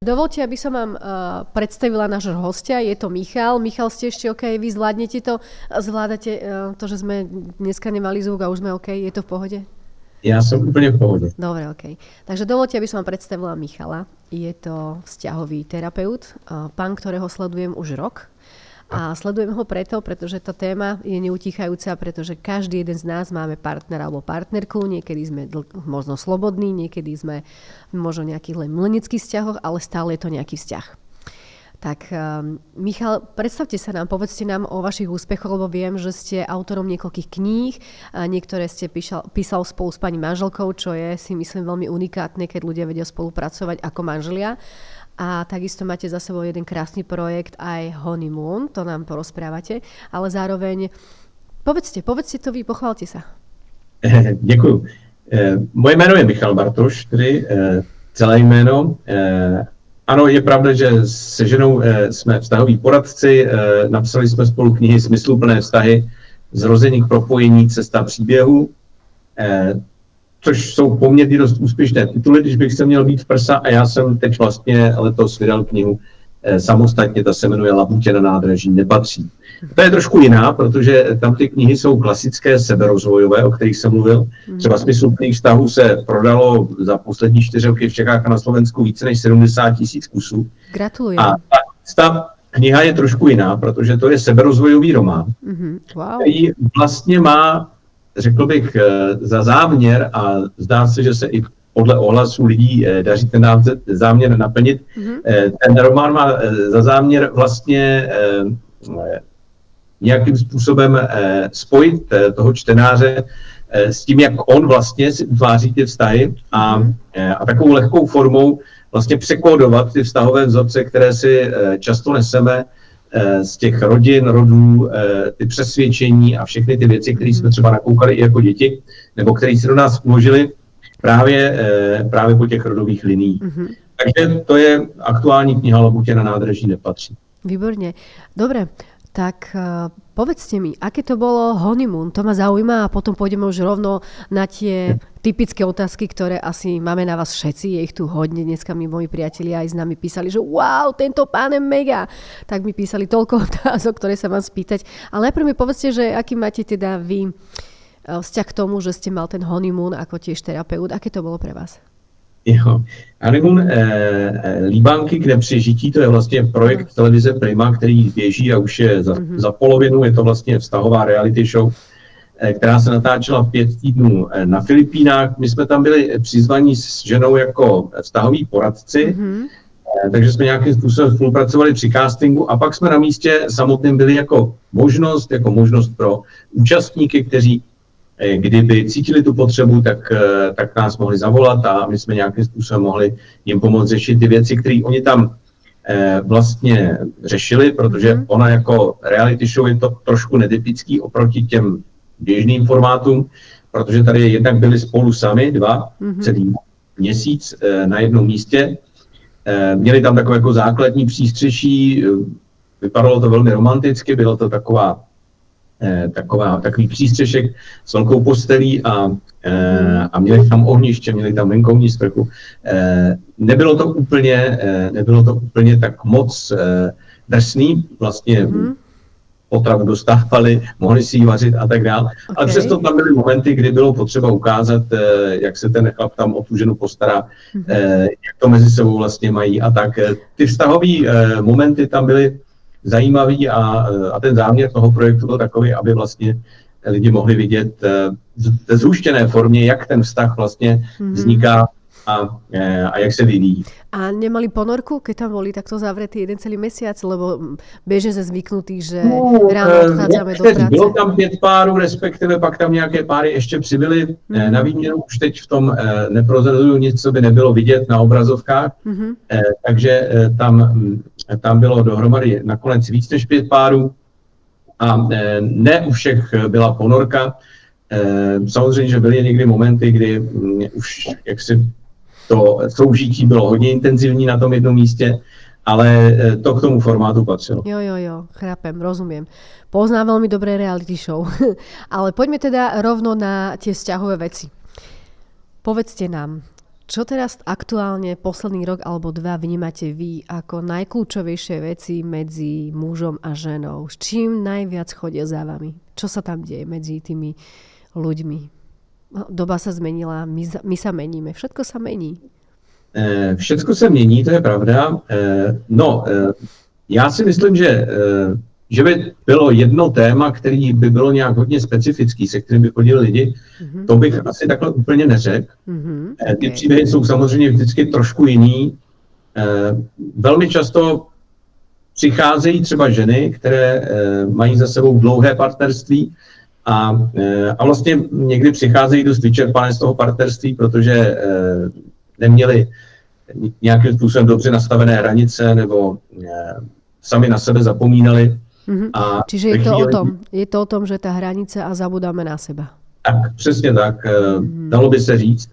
Dovolte, aby som vám predstavila nášho hostia. Je to Michal. Michal, ste ešte OK? Vy zvládnete to? Zvládate to, že sme dneska nemali zvuk a už sme OK? Je to v pohode? Ja som úplne v pohode. Dobre, OK. Takže dovolte, aby som vám predstavila Michala. Je to vzťahový terapeut, pán, ktorého sledujem už rok. A sledujem ho pretože tá téma je neutíchajúca, pretože každý jeden z nás máme partnera alebo partnerku, niekedy sme možno slobodní, niekedy sme možno nejakých len milenických vzťahoch, ale stále je to nejaký vzťah. Tak Michal, predstavte sa nám, povedzte nám o vašich úspechoch, lebo viem, že ste autorom niekoľkých kníh, niektoré ste písal spolu s pani manželkou, čo je si myslím veľmi unikátne, keď ľudia vedia spolupracovať ako manželia. A takisto máte za sebou jeden krásny projekt aj Honeymoon, to nám porozprávate, ale zároveň povedzte to vy, pochválte sa. Děkuju. Moje jméno je Michal Bartoš, tedy celé jméno. Ano, je pravda, že se ženou jsme vztahoví poradci, napsali jsme spolu knihy Smysluplné vztahy, Zrození k propojení, Cesta příběhu, což jsou poměrně dost úspěšné tituly, když bych se měl být v prsa, a já jsem teď vlastně letos vydal knihu samostatně, ta se jmenuje Labutě na nádraží nepatří. To je trošku jiná, protože tam ty knihy jsou klasické seberozvojové, o kterých jsem mluvil. Třeba Smysluplných vztahů se prodalo za poslední 4 roky v Čechách a na Slovensku více než 70 000 kusů. Gratuluji. A ta kniha je trošku jiná, protože to je seberozvojový román, Wow. který vlastně má, řekl bych, za záměr, a zdá se, že se i podle ohlasů lidí daří ten záměr naplnit. Ten román má za záměr vlastně nějakým způsobem spojit toho čtenáře s tím, jak on vlastně si utváří ty vztahy a takovou lehkou formou vlastně překódovat ty vztahové vzorce, které si často neseme z těch rodin, rodů, ty přesvědčení a všechny ty věci, které jsme třeba nakoukali i jako děti, nebo které se do nás uložili právě po těch rodových liniích. Takže to je aktuální kniha Labutě na nádraží nepatří. Výborne. Dobre, tak povedzte mi, aké to bolo honeymoon? To ma zaujíma a potom pôjdeme už rovno na tie typické otázky, ktoré asi máme na vás všetci. Je ich tu hodne. Dneska mi moji priatelia aj s nami písali, že wow, tento pán je mega. Tak mi písali toľko otázok, ktoré sa mám spýtať. Ale najprv mi povedzte, že aký máte teda vy vzťah k tomu, že ste mal ten honeymoon ako tiež terapeut. Aké to bolo pre vás? Jo. Honeymoon Líbánky k nepřežití, to je vlastně projekt televize Prima, který běží a už je za polovinu, je to vlastně vztahová reality show, která se natáčela 5 týdnů na Filipínách. My jsme tam byli přizvaní s ženou jako vztahoví poradci, takže jsme nějakým způsobem spolupracovali při castingu a pak jsme na místě samotným byli jako možnost pro účastníky, kteří kdyby cítili tu potřebu, tak nás mohli zavolat a my jsme nějakým způsobem mohli jim pomoct řešit ty věci, které oni tam vlastně řešili, protože ona jako reality show je to trošku netypický oproti těm běžným formátům, protože tady jednak byli spolu sami celý měsíc na jednom místě. Měli tam takové jako základní přístřeší, vypadalo to velmi romanticky, bylo to takový přístřešek s velkou postelí a měli tam ohniště, měli tam venkovní sprchu. Nebylo to úplně tak moc drsný, vlastně potravu dostávali, mohli si ji vařit a tak dále. Okay. Ale přesto tam byly momenty, kdy bylo potřeba ukázat, jak se ten chlap tam o tu ženu postará, jak to mezi sebou vlastně mají a tak. Ty vztahové momenty tam byly zajímavý a ten záměr toho projektu byl takový, aby vlastně lidi mohli vidět v zhuštěné formě, jak ten vztah vlastně vzniká a jak se vyvíjí. A nemali ponorku, keď tam boli takto zavretí jeden celý mesiac, lebo bežne sme zvyknutí, že ráno odchádzame do práce. Bylo tam 5 párů, respektive pak tam nějaké páry ještě přibyly na výměnu. Už teď v tom neprozrazuju nic, co by nebylo vidět na obrazovkách. Takže tam bylo dohromady nakonec víc než 5 párů. A ne u všech byla ponorka. Samozřejmě, že byly někdy momenty, kdy už jaksi to soužití bylo hodně intenzivní na tom jednom místě, ale to k tomu formátu patřilo. Jo, chápem, rozumiem. Poznám veľmi dobré reality show. Ale poďme teda rovno na tie vzťahové veci. Povedzte nám, Čo teraz aktuálne posledný rok alebo 2 vnímate vy ako najkľúčovejšie veci medzi mužom a ženou? S čím najviac chodia za vami? Čo sa tam deje medzi tými ľuďmi? Doba sa zmenila, my sa meníme, všetko sa mení. Všechno se mění, to je pravda. Já si myslím, že by bylo jedno téma, který by bylo nějak hodně specifický, se kterým by chodili lidi, to bych asi takhle úplně neřekl. Ty příběhy jsou samozřejmě vždycky trošku jiný. Velmi často přicházejí třeba ženy, které mají za sebou dlouhé partnerství a vlastně někdy přicházejí dost vyčerpané z toho partnerství, protože neměli nějakým způsobem dobře nastavené hranice nebo sami na sebe zapomínali. Čiže je to o tom, že ta hranice a zabudáme na seba. Tak, přesně tak. Dalo by se říct,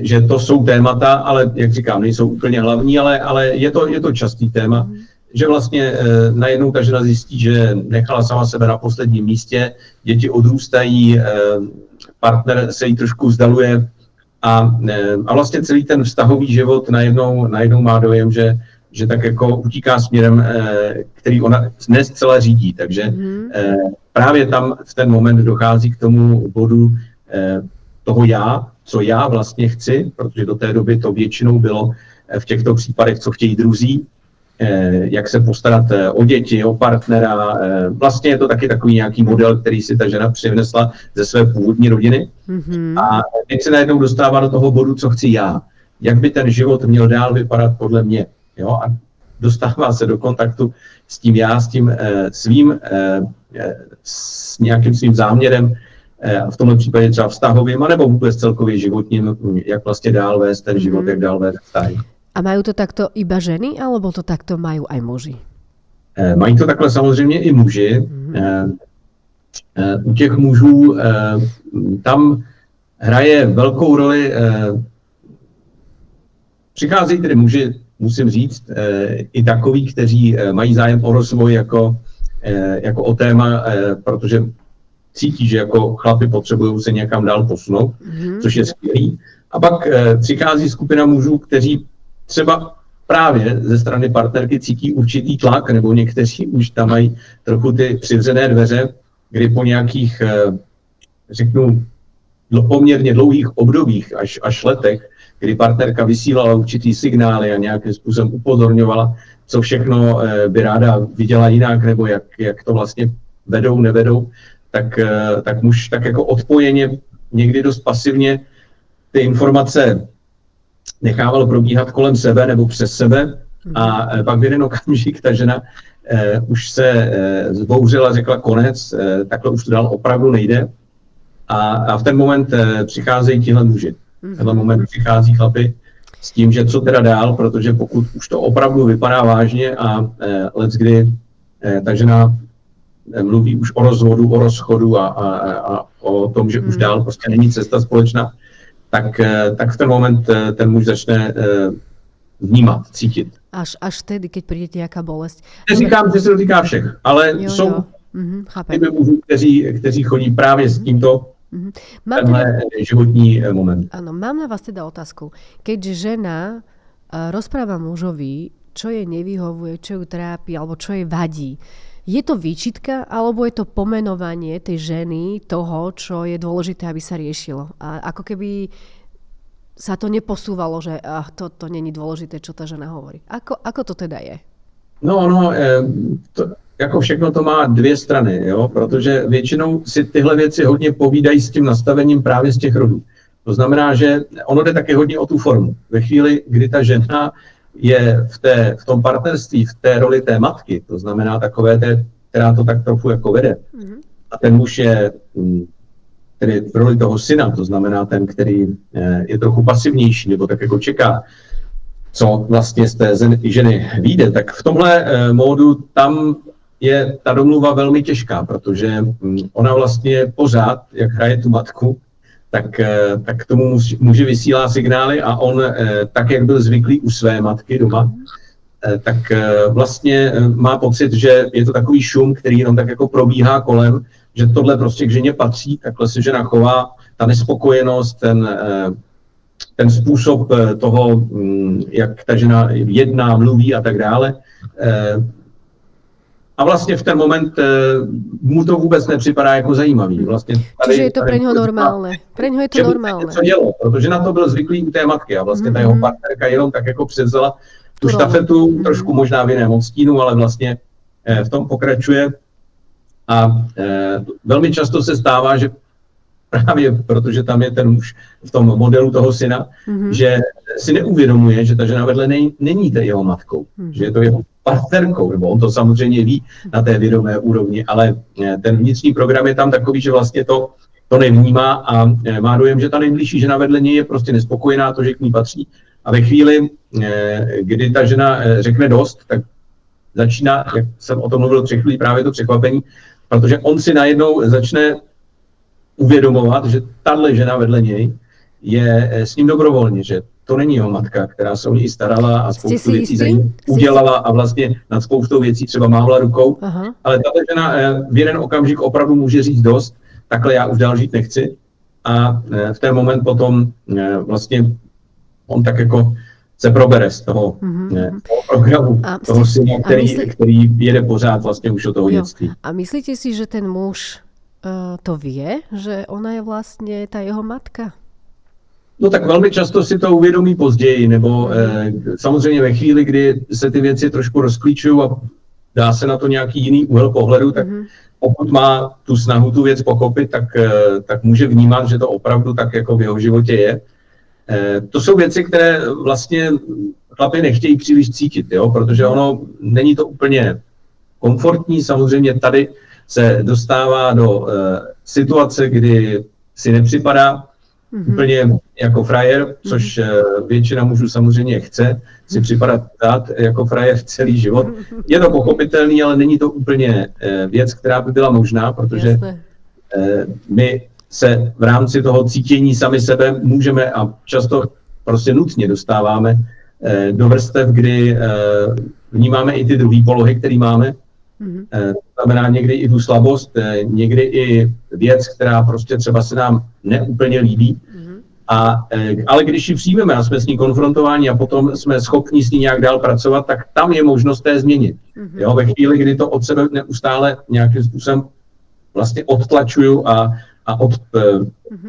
že to jsou témata, ale jak říkám, nejsou úplně hlavní, ale je to častý téma, že vlastně najednou ta žena zjistí, že nechala sama sebe na posledním místě, děti odrůstají, partner se jí trošku vzdaluje a vlastně celý ten vztahový život najednou má dojem, že tak jako utíká směrem, který ona dnes celé řídí. Takže právě tam v ten moment dochází k tomu bodu toho co já vlastně chci, protože do té doby to většinou bylo v těchto případech, co chtějí druzí, jak se postarat o děti, o partnera. Vlastně je to taky takový nějaký model, který si ta žena přivnesla ze své původní rodiny. A teď se najednou dostává do toho bodu, co chci já. Jak by ten život měl dál vypadat podle mě. Jo? A dostává se do kontaktu s tím já, s tím svým, s nějakým svým záměrem, v tomhle případě třeba vztahovým, anebo vůbec celkově životním, jak vlastně dál vést ten život, jak dál vést vztahy. A majú to takto iba ženy, alebo to takto majú aj muži? Mají to takhle samozřejmě i muži. U těch mužů tam hraje velkou roli, přicházejí tedy muži, musím říct, i takoví, kteří mají zájem o rozvoj jako o téma, protože cítí, že jako chlapi potřebují se někam dál posunout, což je skvělý. A pak přichází skupina mužů, kteří třeba právě ze strany partnerky cítí určitý tlak, nebo někteří už tam mají trochu ty přivřené dveře, kdy po nějakých, řeknu, poměrně dlouhých obdobích, až letech, kdy partnerka vysílala určitý signály a nějakým způsobem upozorňovala, co všechno by ráda viděla jinak, nebo jak to vlastně vedou, nevedou, tak muž tak jako odpojeně, někdy dost pasivně ty informace nechával probíhat kolem sebe nebo přes sebe a pak v jeden okamžik ta žena už se zbouřila, řekla konec, takhle už to dál opravdu nejde a v ten moment přicházejí tihle muži. V tenhle moment přichází chlapi s tím, že co teda dál, protože pokud už to opravdu vypadá vážně a leckdy ta žena mluví už o rozvodu, o rozchodu a o tom, že už dál prostě není cesta společná, tak v ten moment ten muž začne vnímat, cítit. Až vtedy, keď príde nejaká bolesť. Neříkám, že se to týká všech, ale jsou typy mužů, kteří chodí právě s tímto tenhle životní moment. Áno, mám na vás teda otázku. Keďže žena rozpráva mužovi, čo jej nevyhovuje, čo ju trápi, alebo čo jej vadí, je to výčitka, alebo je to pomenovanie tej ženy toho, čo je dôležité, aby sa riešilo? A ako keby sa to neposúvalo, že to není dôležité, čo tá žena hovorí. Ako to teda je? Jako všechno to má dvě strany, jo? Protože většinou si tyhle věci hodně povídají s tím nastavením právě z těch rodů. To znamená, že ono jde taky hodně o tu formu. Ve chvíli, kdy ta žena je v tom partnerství, v té roli té matky, to znamená takové té, která to tak trochu jako vede. A ten muž je tedy v roli toho syna, to znamená ten, který je trochu pasivnější, nebo tak jako čeká, co vlastně z té ženy vyjde, tak v tomhle módu tam je ta domluva velmi těžká, protože ona vlastně pořád, jak hraje tu matku, tak k tomu muži vysílá signály a on, tak jak byl zvyklý u své matky doma, tak vlastně má pocit, že je to takový šum, který jenom tak jako probíhá kolem, že tohle prostě k ženě patří, takhle se žena chová, ta nespokojenost, ten způsob toho, jak ta žena jedná, mluví a tak dále. A vlastně v ten moment mu to vůbec nepřipadá jako zajímavý. Vlastně čiže je to pre něho normálne. Pre něho je to normálne. Něco dělo, protože na to byl zvyklý u té matky a vlastně ta jeho partnerka jenom tak jako převzala tu štafetu, trošku možná v jiném odstínu, ale vlastně v tom pokračuje. A velmi často se stává, že právě protože tam je ten muž v tom modelu toho syna, že si neuvědomuje, že ta žena vedle není jeho matkou, že je to jeho partnerkou, nebo on to samozřejmě ví na té vědomé úrovni, ale ten vnitřní program je tam takový, že vlastně to nevnímá a má dojem, že ta nejbližší žena vedle něj je prostě nespokojená, to, že k ní patří. A ve chvíli, kdy ta žena řekne dost, tak začíná, jak jsem o tom mluvil před chvílí, právě to překvapení, protože on si najednou začne uvědomovat, že tahle žena vedle něj je s ním dobrovolně, že to není jeho matka, která se o něj starala a spoustu věcí za ní udělala a vlastně nad spoustou věcí třeba mávla rukou. Aha. Ale tahle žena v jeden okamžik opravdu může říct dost, takhle já už dál žít nechci. A v ten moment potom vlastně on tak jako se probere z toho programu, toho syna, který jede pořád vlastně už od toho dětství. A myslíte si, že ten muž to vie, že ona je vlastně ta jeho matka? No tak velmi často si to uvědomí později, nebo samozřejmě ve chvíli, kdy se ty věci trošku rozklíčují a dá se na to nějaký jiný úhel pohledu, tak pokud má tu snahu tu věc pochopit, tak může vnímat, že to opravdu tak jako v jeho životě je. To jsou věci, které vlastně chlapi nechtějí příliš cítit, jo? Protože ono není to úplně komfortní. Samozřejmě tady se dostává do situace, kdy si nepřipadá úplně jako frajer, což většina mužů samozřejmě chce si připadat jako frajer celý život. Je to pochopitelný, ale není to úplně věc, která by byla možná, protože my se v rámci toho cítění sami sebe můžeme a často prostě nutně dostáváme do vrstev, kdy vnímáme i ty druhé polohy, které máme. To znamená někdy i tu slabost, někdy i věc, která prostě třeba se nám neúplně líbí. Ale když ji přijmeme a jsme s ní konfrontováni a potom jsme schopni s ní nějak dál pracovat, tak tam je možnost té změnit. Jo, ve chvíli, kdy to od sebe neustále nějakým způsobem vlastně odtlačuju a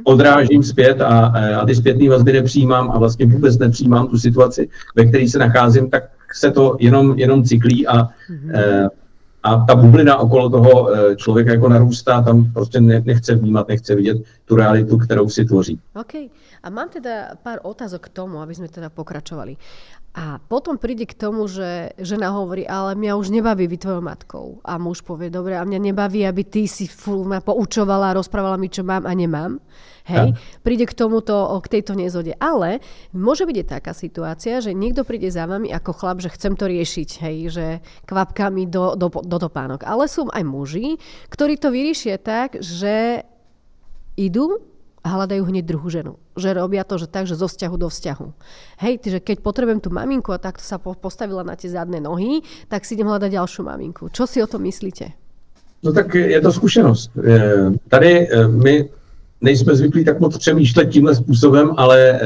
odrážím zpět a ty zpětné vazby nepřijímám a vlastně vůbec nepřijímám tu situaci, ve které se nacházím, tak se to jenom cyklí a ta bublina okolo toho člověka jako narůstá, tam prostě nechce vnímat, nechce vidět tu realitu, kterou si tvoří. OK. A mám teda pár otázok k tomu, aby sme teda pokračovali. A potom príde k tomu, že žena hovorí, ale mňa už nebaví byť tvojou matkou. A muž povie, dobre, a mňa nebaví, aby ty si ma poučovala a rozprávala mi, čo mám a nemám. Hej, príde k tomuto, k tejto nezhode. Ale môže byť aj taká situácia, že niekto príde za vami ako chlap, že chcem to riešiť, hej, že kvapkami do topánok. Ale sú aj muži, ktorí to vyriešia tak, že idú a hľadajú hneď druhú ženu. Že robia to, že tak, že zo vzťahu do vzťahu. Hej, že keď potrebujem tú maminku a takto sa postavila na tie zadné nohy, tak si idem hľadať ďalšiu maminku. Čo si o tom myslíte? No tak je to zkušenost. Tady my nejsme zvyklí tak moc přemýšlet tímhle způsobem, ale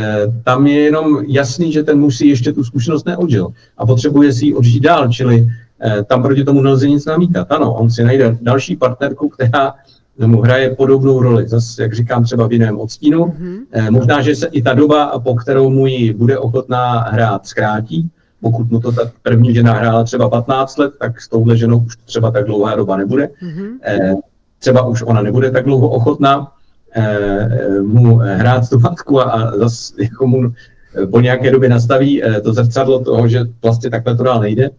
tam je jenom jasný, že ten muž si ještě tu zkušenost neodžil a potřebuje si ji odžít dál, čili tam proti tomu nelze nic namítat. Ano, on si najde další partnerku, která mu hraje podobnou roli. Zase, jak říkám, třeba v jiném odstínu. Možná, že se i ta doba, po kterou mu ji bude ochotná hrát, zkrátí. Pokud mu to ta první žena hrála třeba 15 let, tak s touhle ženou už třeba tak dlouhá doba nebude. Třeba už ona nebude tak dlouho ochotná mu hrát tu matku a zase jako mu po nějaké době nastaví to zrcadlo toho, že vlastně takhle to dál nejde.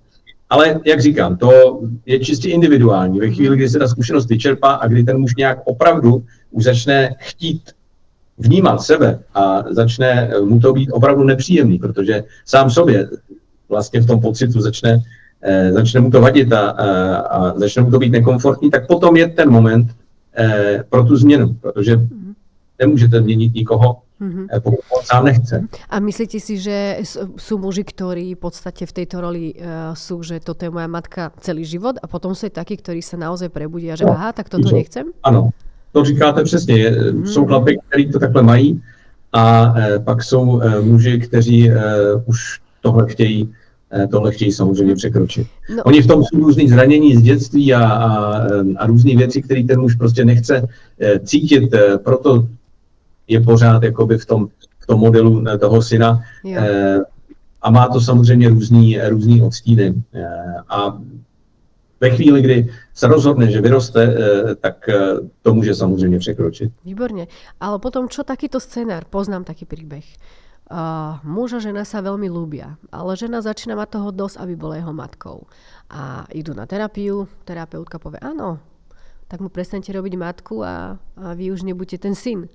Ale jak říkám, to je čistě individuální. Ve chvíli, kdy se ta zkušenost vyčerpá a kdy ten muž nějak opravdu už začne chtít vnímat sebe a začne mu to být opravdu nepříjemný, protože sám sobě vlastně v tom pocitu začne mu to vadit a začne mu to být nekomfortní, tak potom je ten moment pro tu změnu, protože nemůžete změnit nikoho, pokud on sám nechce. A myslíte si, že sú muži, ktorí v podstate v tejto roli sú, že toto je moja matka celý život a potom sú takí, ktorí sa naozaj prebudia, že aha, tak toto nechcem? Ano, to říkáte přesně. Jsou chlapi, kteří to takhle mají a pak jsou muži, kteří už tohle chtějí samozřejmě překročit. No. Oni v tom jsou různý zranění z dětství a různé věci, které ten muž prostě nechce cítit, proto je pořád jakoby v tom modelu toho syna. A má to samozřejmě různý odstíny. A ve chvíli, kdy se rozhodne, že vyroste, tak to může samozřejmě překročit. Výborne. Ale potom, čo takýto scenár? Poznám taký príbeh. Muž a žena sa veľmi ľúbia, ale žena začína mať toho dosť, aby bola jeho matkou. A idú na terapiu, terapeutka povie, áno, tak mu prestaňte robiť matku a vy už nebuďte ten syn.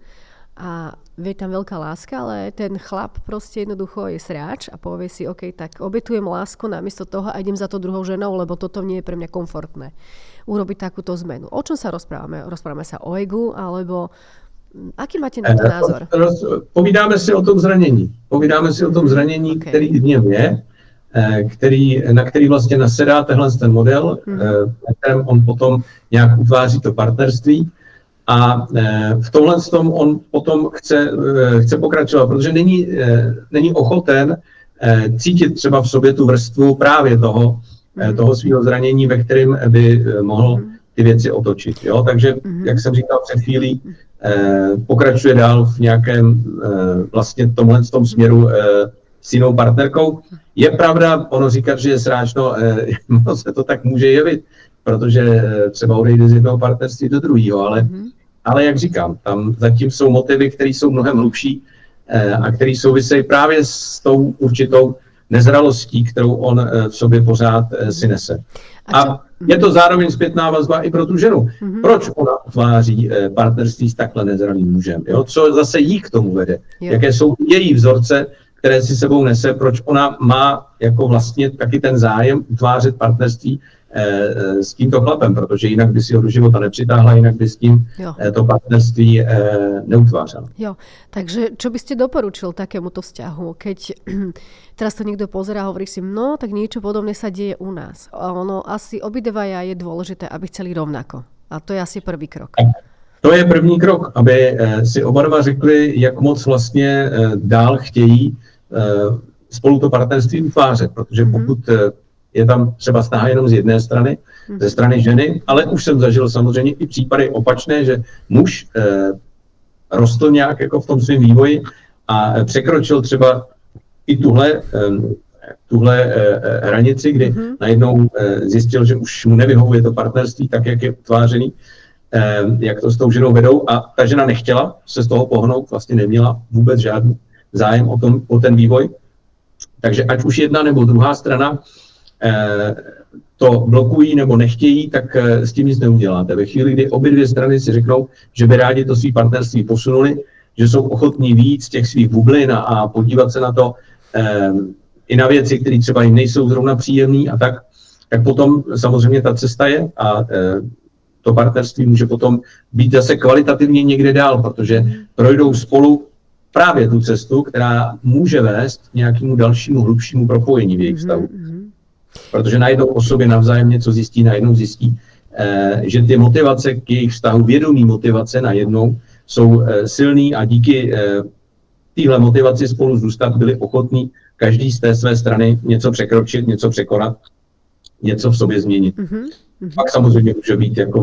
A je tam veľká láska, ale ten chlap proste jednoducho je sráč a povie si, OK, tak obetujem lásku namiesto toho a idem za to druhou ženou, lebo toto nie je pre mňa komfortné. Urobiť takúto zmenu. O čom sa rozprávame? Rozprávame sa o egu, alebo aký máte na to názor? Povídáme si o tom zranění. Který v něm je, na který vlastně nasedá ten model, na kterém on potom nějak utváří to partnerství. A v tomhle tom on potom chce pokračovat, protože není ochoten cítit třeba v sobě tu vrstvu právě toho svého zranění, ve kterém by mohl ty věci otočit. Jo? Takže, jak jsem říkal před chvílí, pokračuje dál v nějakém vlastně tomhle tom směru s jinou partnerkou. Je pravda, ono říkat, že je sráčno, se to tak může jevit, protože třeba odejde z jednoho partnerství do druhého, ale jak říkám, tam zatím jsou motivy, které jsou mnohem hlubší a které souvisejí právě s tou určitou nezralostí, kterou on v sobě pořád si nese. A je to zároveň zpětná vazba i pro tu ženu. Proč ona utváří partnerství s takhle nezralým mužem? Jo? Co zase jí k tomu vede? Jaké jsou její vzorce, které si sebou nese, proč ona má jako vlastně taky ten zájem utvářet partnerství s tímto chlapem, protože jinak by si ho do života nepřitáhla, jinak by s tím to partnerství neutvářala. Jo, takže čo by ste doporučil takémuto vzťahu, keď teraz to niekto pozerá a hovorí si, no tak niečo podobné sa deje u nás. A ono asi obidvaja je dôležité, aby chceli rovnako. A to je asi prvý krok. To je první krok, aby si oba dva řekli, jak moc vlastně dál chtějí spolu to partnerství utvářet, protože pokud je tam třeba snaha jenom z jedné strany, ze strany ženy, ale už jsem zažil samozřejmě i případy opačné, že muž rostl nějak jako v tom svém vývoji a překročil třeba i tuhle hranici, kdy najednou zjistil, že už mu nevyhovuje to partnerství tak, jak je utvářený, jak to s tou ženou vedou a ta žena nechtěla se z toho pohnout, vlastně neměla vůbec žádný zájem o ten vývoj. Takže ať už jedna nebo druhá strana to blokují nebo nechtějí, tak s tím nic neuděláte. Ve chvíli, kdy obě dvě strany si řeknou, že by rádi to svý partnerství posunuli, že jsou ochotní víc z těch svých bublin a podívat se na to i na věci, které třeba jim nejsou zrovna příjemné a tak potom samozřejmě ta cesta je a to partnerství může potom být zase kvalitativně někde dál, protože projdou spolu právě tu cestu, která může vést k nějakému dalšímu hlubšímu propojení v jejich vztahu. Protože najednou o sobě navzájem něco zjistí, najednou zjistí, že ty motivace k jejich vztahu, vědomí motivace najednou jsou silný a díky téhle motivaci spolu zůstat byli ochotní každý z té své strany něco překročit, něco překonat, něco v sobě změnit. Pak samozřejmě může být jako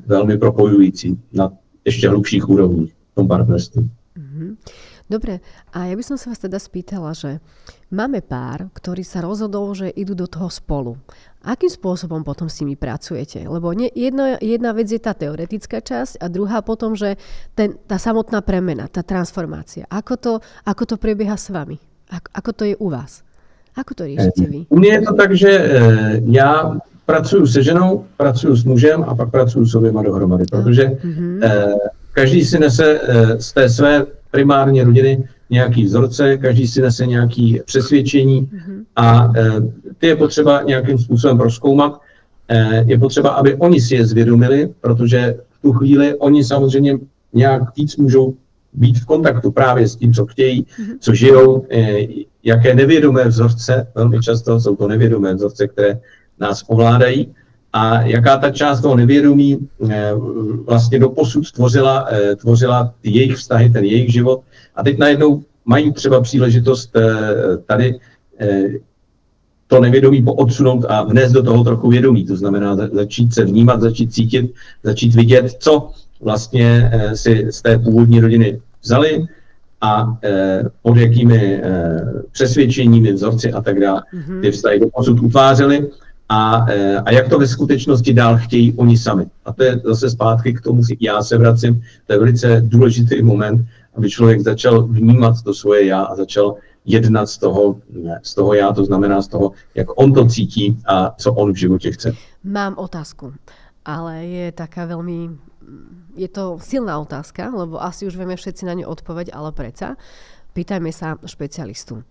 velmi propojující na ještě hlubších úrovních v tom partnerství. Dobre, a ja by som sa vás teda spýtala, že máme pár, ktorý sa rozhodol, že idú do toho spolu. Akým spôsobom potom s nimi pracujete? Lebo jedna vec je tá teoretická časť a druhá potom, že tá samotná premena, tá transformácia. Ako to prebieha s vami? Ako to je u vás? Ako to riešite vy? U mě je to tak, že já pracuju se ženou, pracuju s mužem a pak pracuju s oběma dohromady, protože každý si nese z té své primárně rodiny nějaký vzorce, každý si nese nějaké přesvědčení a ty je potřeba nějakým způsobem prozkoumat. Je potřeba, aby oni si je zvědomili, protože v tu chvíli oni samozřejmě nějak víc můžou být v kontaktu právě s tím, co chtějí, co žijou, jaké nevědomé vzorce, velmi často jsou to nevědomé vzorce, které nás ovládají a jaká ta část toho nevědomí vlastně doposud tvořila ty jejich vztahy, ten jejich život. A teď najednou mají třeba příležitost tady to nevědomí poodsunout a vnést do toho trochu vědomí. To znamená začít se vnímat, začít cítit, začít vidět, co vlastně si z té původní rodiny vzali a pod jakými přesvědčeními, vzorci a tak dále ty vztahy doposud utvářely a jak to ve skutečnosti dál chtějí oni sami. A to je zase zpátky k tomu, já se vracím, to je velice důležitý moment, aby člověk začal vnímat to svoje já a začal jednat z toho já, to znamená z toho, jak on to cítí a co on v životě chce. Mám otázku, ale je taká veľmi, je to silná otázka, lebo asi už vieme všetci na ňu odpoveď, ale predsa pýtajme sa špecialistu.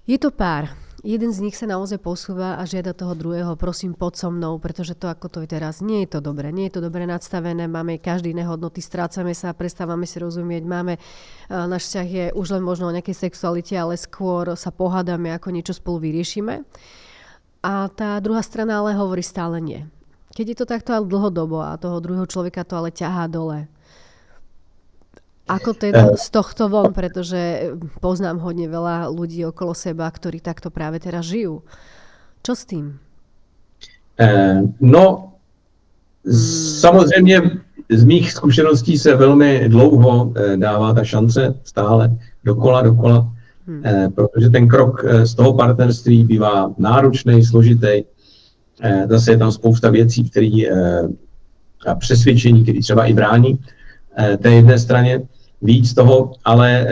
Je to pár, jeden z nich sa naozaj posúva a žiada toho druhého, prosím, poď so mnou, pretože to, ako to je teraz, nie je to dobre nadstavené, máme každý iné hodnoty, strácame sa, prestávame si rozumieť, náš vzťah je už len možno o nejakej sexualite, ale skôr sa pohádame, ako niečo spolu vyriešime. A tá druhá strana ale hovorí stále nie. Keď je to takto ale dlhodobo a toho druhého človeka to ale ťahá dole, ako teda z tohto von, pretože poznám hodne veľa ľudí okolo seba, ktorí takto práve teraz žijú. Čo s tým? Samozřejmě z mých zkušeností se velmi dlouho dává ta šance stále dokola, protože ten krok z toho partnerství bývá náročný, složitý. Zase je tam spousta věcí, a přesvědčení, které třeba i brání té jedné straně víc toho, ale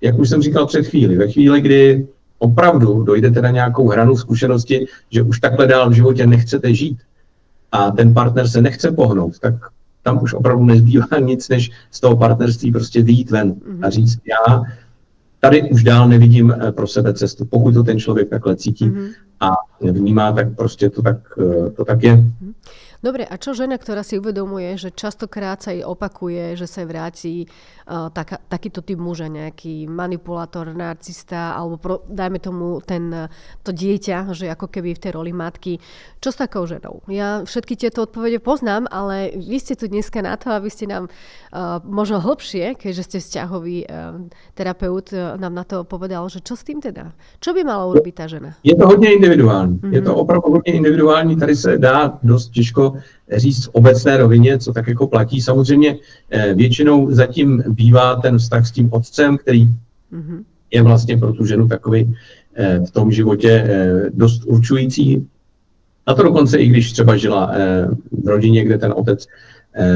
jak už jsem říkal před chvíli, ve chvíli, kdy opravdu dojdete na nějakou hranu zkušenosti, že už takhle dál v životě nechcete žít a ten partner se nechce pohnout, tak tam už opravdu nezbývá nic, než z toho partnerství prostě vyjít ven a říct, já tady už dál nevidím pro sebe cestu, pokud to ten člověk takhle cítí a vnímá, tak prostě to tak je. Dobre, a čo žena, ktorá si uvedomuje, že častokrát sa jej opakuje, že sa vráti takýto typ muža, nejaký manipulátor, narcista, alebo dajme tomu to dieťa, že ako keby v tej roli matky. Čo s takou ženou? Ja všetky tieto odpovede poznám, ale vy ste tu dneska na to, aby ste nám možno hlbšie, keďže ste vzťahový terapeut, nám na to povedal, že čo s tým teda? Čo by mala urobiť tá žena? Je to hodně individuální. Je to opravdu hodně individuální. Tady se dá dost těžko říct v obecné rovině, co tak jako platí. Samozřejmě většinou zatím bývá ten vztah s tím otcem, který je vlastně pro tu ženu takový v tom životě dost určující. A to dokonce i když třeba žila v rodině, kde ten otec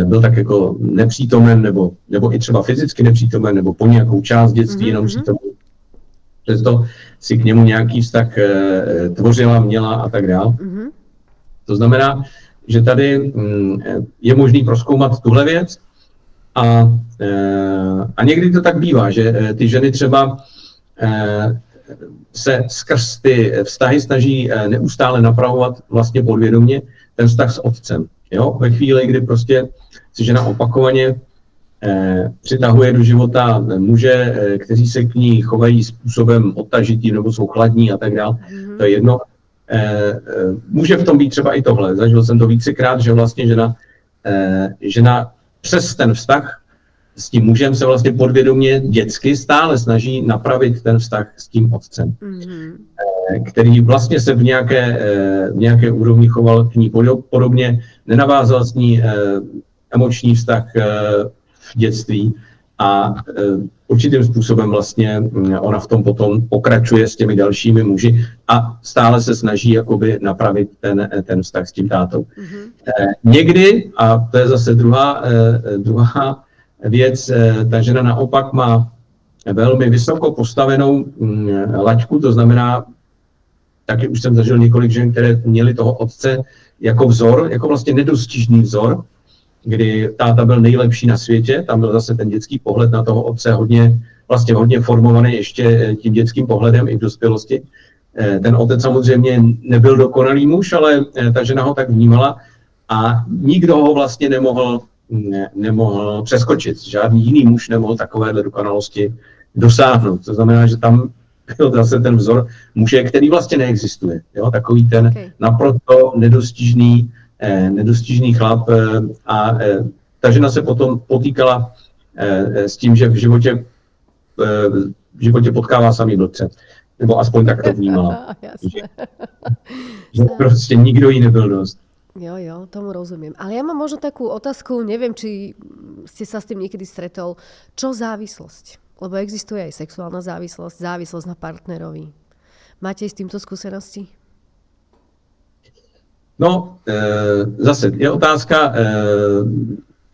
byl tak jako nepřítomen, nebo i třeba fyzicky nepřítomen, nebo po nějakou část dětství jenom přítomen. Přesto si k němu nějaký vztah tvořila, měla a tak dále. To znamená, že tady je možný prozkoumat tuhle věc a někdy to tak bývá, že ty ženy třeba se skrz ty vztahy snaží neustále napravovat vlastně podvědomě ten vztah s otcem. Jo? Ve chvíli, kdy prostě si žena opakovaně přitahuje do života muže, kteří se k ní chovají způsobem odtažitým nebo jsou chladní a tak dále, to je jedno. Může v tom být třeba i tohle. Zažil jsem to vícekrát, že vlastně žena přes ten vztah s tím mužem se vlastně podvědomě dětsky stále snaží napravit ten vztah s tím otcem, který vlastně se v nějaké úrovni choval k ní podobně, nenavázal s ní emoční vztah v dětství a určitým způsobem vlastně ona v tom potom pokračuje s těmi dalšími muži a stále se snaží jakoby napravit ten vztah s tím tátou. Někdy, a to je zase druhá věc, ta žena naopak má velmi vysoko postavenou laťku, to znamená, taky už jsem zažil několik žen, které měly toho otce jako vzor, jako vlastně nedostižný vzor, kdy táta byl nejlepší na světě, tam byl zase ten dětský pohled na toho otce hodně formovaný ještě tím dětským pohledem i v dospělosti. Ten otec samozřejmě nebyl dokonalý muž, ale ta žena ho tak vnímala a nikdo ho vlastně nemohl přeskočit. Žádný jiný muž nemohl takovéhle dokonalosti dosáhnout. To znamená, že tam byl zase ten vzor muže, který vlastně neexistuje. Jo? Takový ten naprosto nedostižný chlap a ta žena se potom potýkala s tím, že v životě potkává samý blbce. Nebo aspoň tak to vnímala. Že prostě nikdo jí nebyl dost. Jo, tomu rozumiem. Ale ja mám možno takú otázku, neviem, či ste sa s tým niekedy stretol. Čo závislosť? Lebo existuje aj sexuálna závislosť, závislosť na partnerovi. Máte s týmto skúsenosti? No, zase je otázka,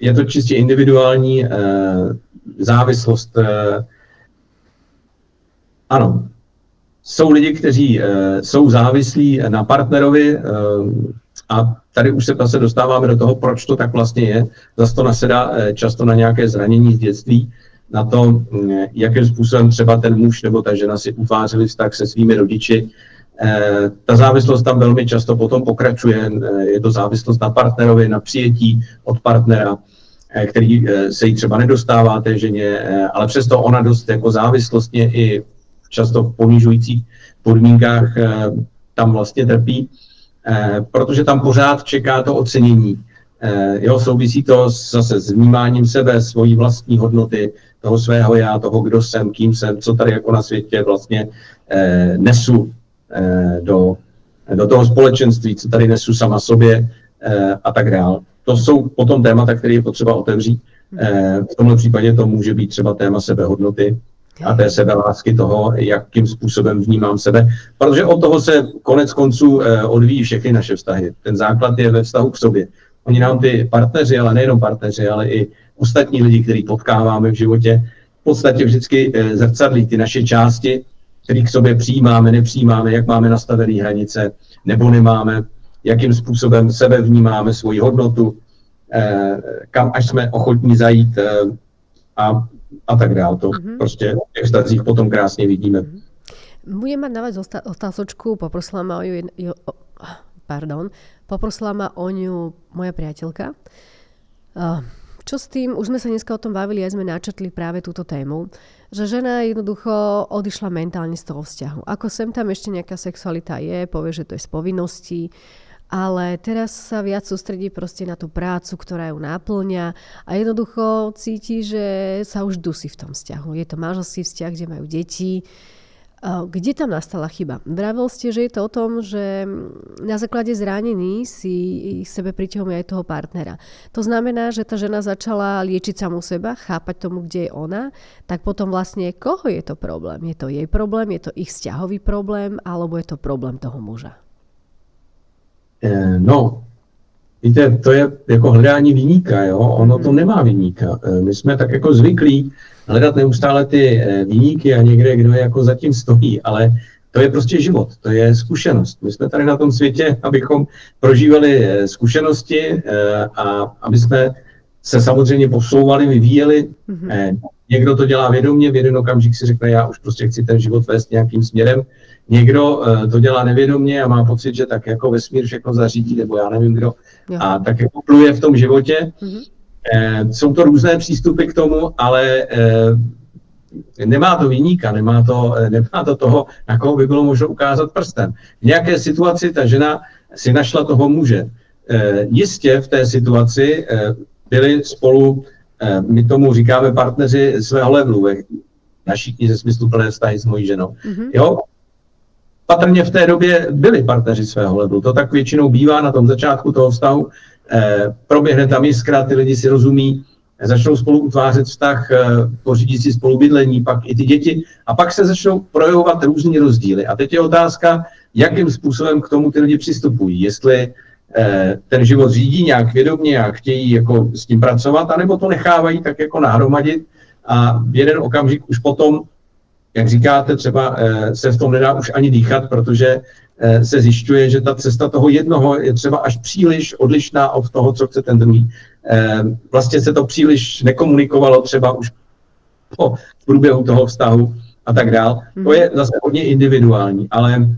je to čistě individuální závislost. Ano, jsou lidi, kteří jsou závislí na partnerovi a tady už se zase dostáváme do toho, proč to tak vlastně je. Zase to nasedá často na nějaké zranění z dětství, na to, jakým způsobem třeba ten muž nebo ta žena si utvářeli vztah se svými rodiči. Ta závislost tam velmi často potom pokračuje. Je to závislost na partnerovi, na přijetí od partnera, který se jí třeba nedostává té ženě, ale přesto ona dost jako závislostně i často v ponižujících podmínkách tam vlastně trpí, protože tam pořád čeká to ocenění. Souvisí to zase s vnímáním sebe, svojí vlastní hodnoty, toho svého já, toho, kdo jsem, kým jsem, co tady jako na světě vlastně nesu do toho společenství, co tady nesu sama sobě a tak dále. To jsou potom témata, které je potřeba otevřít. V tomhle případě to může být třeba téma sebehodnoty a té sebelásky toho, jakým způsobem vnímám sebe. Protože od toho se konec konců odvíjí všechny naše vztahy. Ten základ je ve vztahu k sobě. Oni nám ty partneři, ale nejenom partneři, ale i ostatní lidi, který potkáváme v životě, v podstatě vždycky zrcadlí ty naše části, který k sobě přijímáme, nepřijímáme, jak máme nastavené hranice, nebo nemáme, jakým způsobem sebe vnímáme, svoji hodnotu, kam až jsme ochotní zajít a tak dále. To prostě v těch vztazích potom krásně vidíme. Budem mať na vás otázočku, poprosila ma o ňu moja priateľka. Čo s tým, už sme sa dneska o tom bavili, aj sme načrtli práve túto tému, že žena jednoducho odišla mentálne z toho vzťahu. Ako sem tam ešte nejaká sexualita je, povie, že to je z povinností, ale teraz sa viac sústredí proste na tú prácu, ktorá ju náplňa a jednoducho cíti, že sa už dusí v tom vzťahu. Je to manželský vzťah, kde majú deti. Kde tam nastala chyba? Vravil ste, že je to o tom, že na základe zranení si sebe priťahuje aj toho partnera. To znamená, že tá žena začala liečiť samu seba, chápať tomu, kde je ona, tak potom vlastne koho je to problém? Je to jej problém, je to ich vzťahový problém, alebo je to problém toho muža? No, víte, to je jako hledání viníka, jo? Ono to nemá viníka. My jsme tak jako zvyklí hledat neustále ty viníky a někde, kdo je jako zatím stojí, ale to je prostě život, to je zkušenost. My jsme tady na tom světě, abychom prožívali zkušenosti a aby jsme se samozřejmě posouvali, vyvíjeli. Někdo to dělá vědomě, v jeden okamžik si řekne, já už prostě chci ten život vést nějakým směrem. Někdo to dělá nevědomě a má pocit, že tak jako vesmír všechno zařídí, nebo já nevím kdo. A tak jako pluje v tom životě. Jsou to různé přístupy k tomu, ale nemá to viníka, nemá to toho, na koho by bylo možno ukázat prstem. V nějaké situaci ta žena si našla toho muže. Jistě v té situaci byli spolu, my tomu říkáme partneři svého levelu, naší knize Smyslu plné vztahy s mojí ženou. Jo? Patrně v té době byli partneři svého levelu. To tak většinou bývá na tom začátku toho vztahu. Proběhne tam jiskra, ty lidi si rozumí, začnou spolu utvářet vztah, pořídí si spolu bydlení, pak i ty děti a pak se začnou projevovat různý rozdíly. A teď je otázka, jakým způsobem k tomu ty lidi přistupují. Jestli ten život řídí nějak vědomě a chtějí jako s tím pracovat, anebo to nechávají tak jako nahromadit a v jeden okamžik už potom, jak říkáte, třeba se v tom nedá už ani dýchat, protože se zjišťuje, že ta cesta toho jednoho je třeba až příliš odlišná od toho, co chce ten druhý. Vlastně se to příliš nekomunikovalo třeba už po průběhu toho vztahu a tak dál. To je zase hodně individuální, ale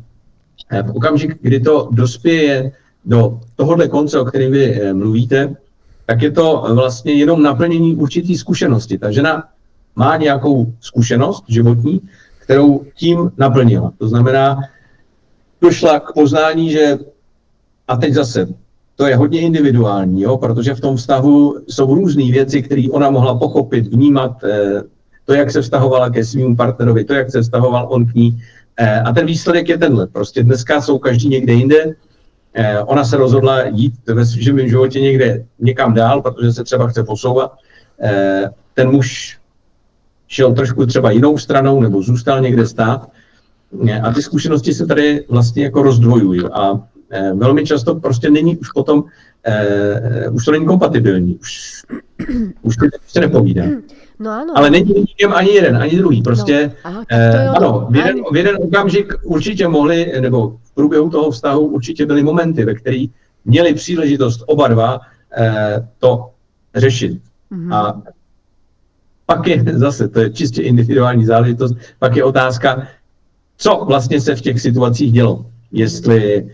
v okamžik, kdy to dospěje do tohohle konce, o kterém vy mluvíte, tak je to vlastně jenom naplnění určitý zkušenosti. Ta žena má nějakou zkušenost životní, kterou tím naplnila. To znamená, došla k poznání, že a teď zase, to je hodně individuální, jo, protože v tom vztahu jsou různé věci, které ona mohla pochopit, vnímat, to, jak se vztahovala ke svým partnerovi, to, jak se vztahoval on k ní. A ten výsledek je tenhle. Prostě dneska jsou každý někde jinde. Ona se rozhodla jít ve svém životě někam dál, protože se třeba chce posouvat. Ten muž šel trošku třeba jinou stranou nebo zůstal někde stát. A ty zkušenosti se tady vlastně jako rozdvojují. A velmi často prostě není už potom, už to není kompatibilní. Už to prostě nepovídá. No áno. Ale není nikem ani jeden, ani druhý. Prostě ano, v jeden okamžik určitě mohli, nebo v průběhu toho vztahu určitě byly momenty, ve kterých měli příležitost oba dva to řešit. A pak je zase, to je čistě individuální záležitost, pak je otázka, co vlastně se v těch situacích dělo. Jestli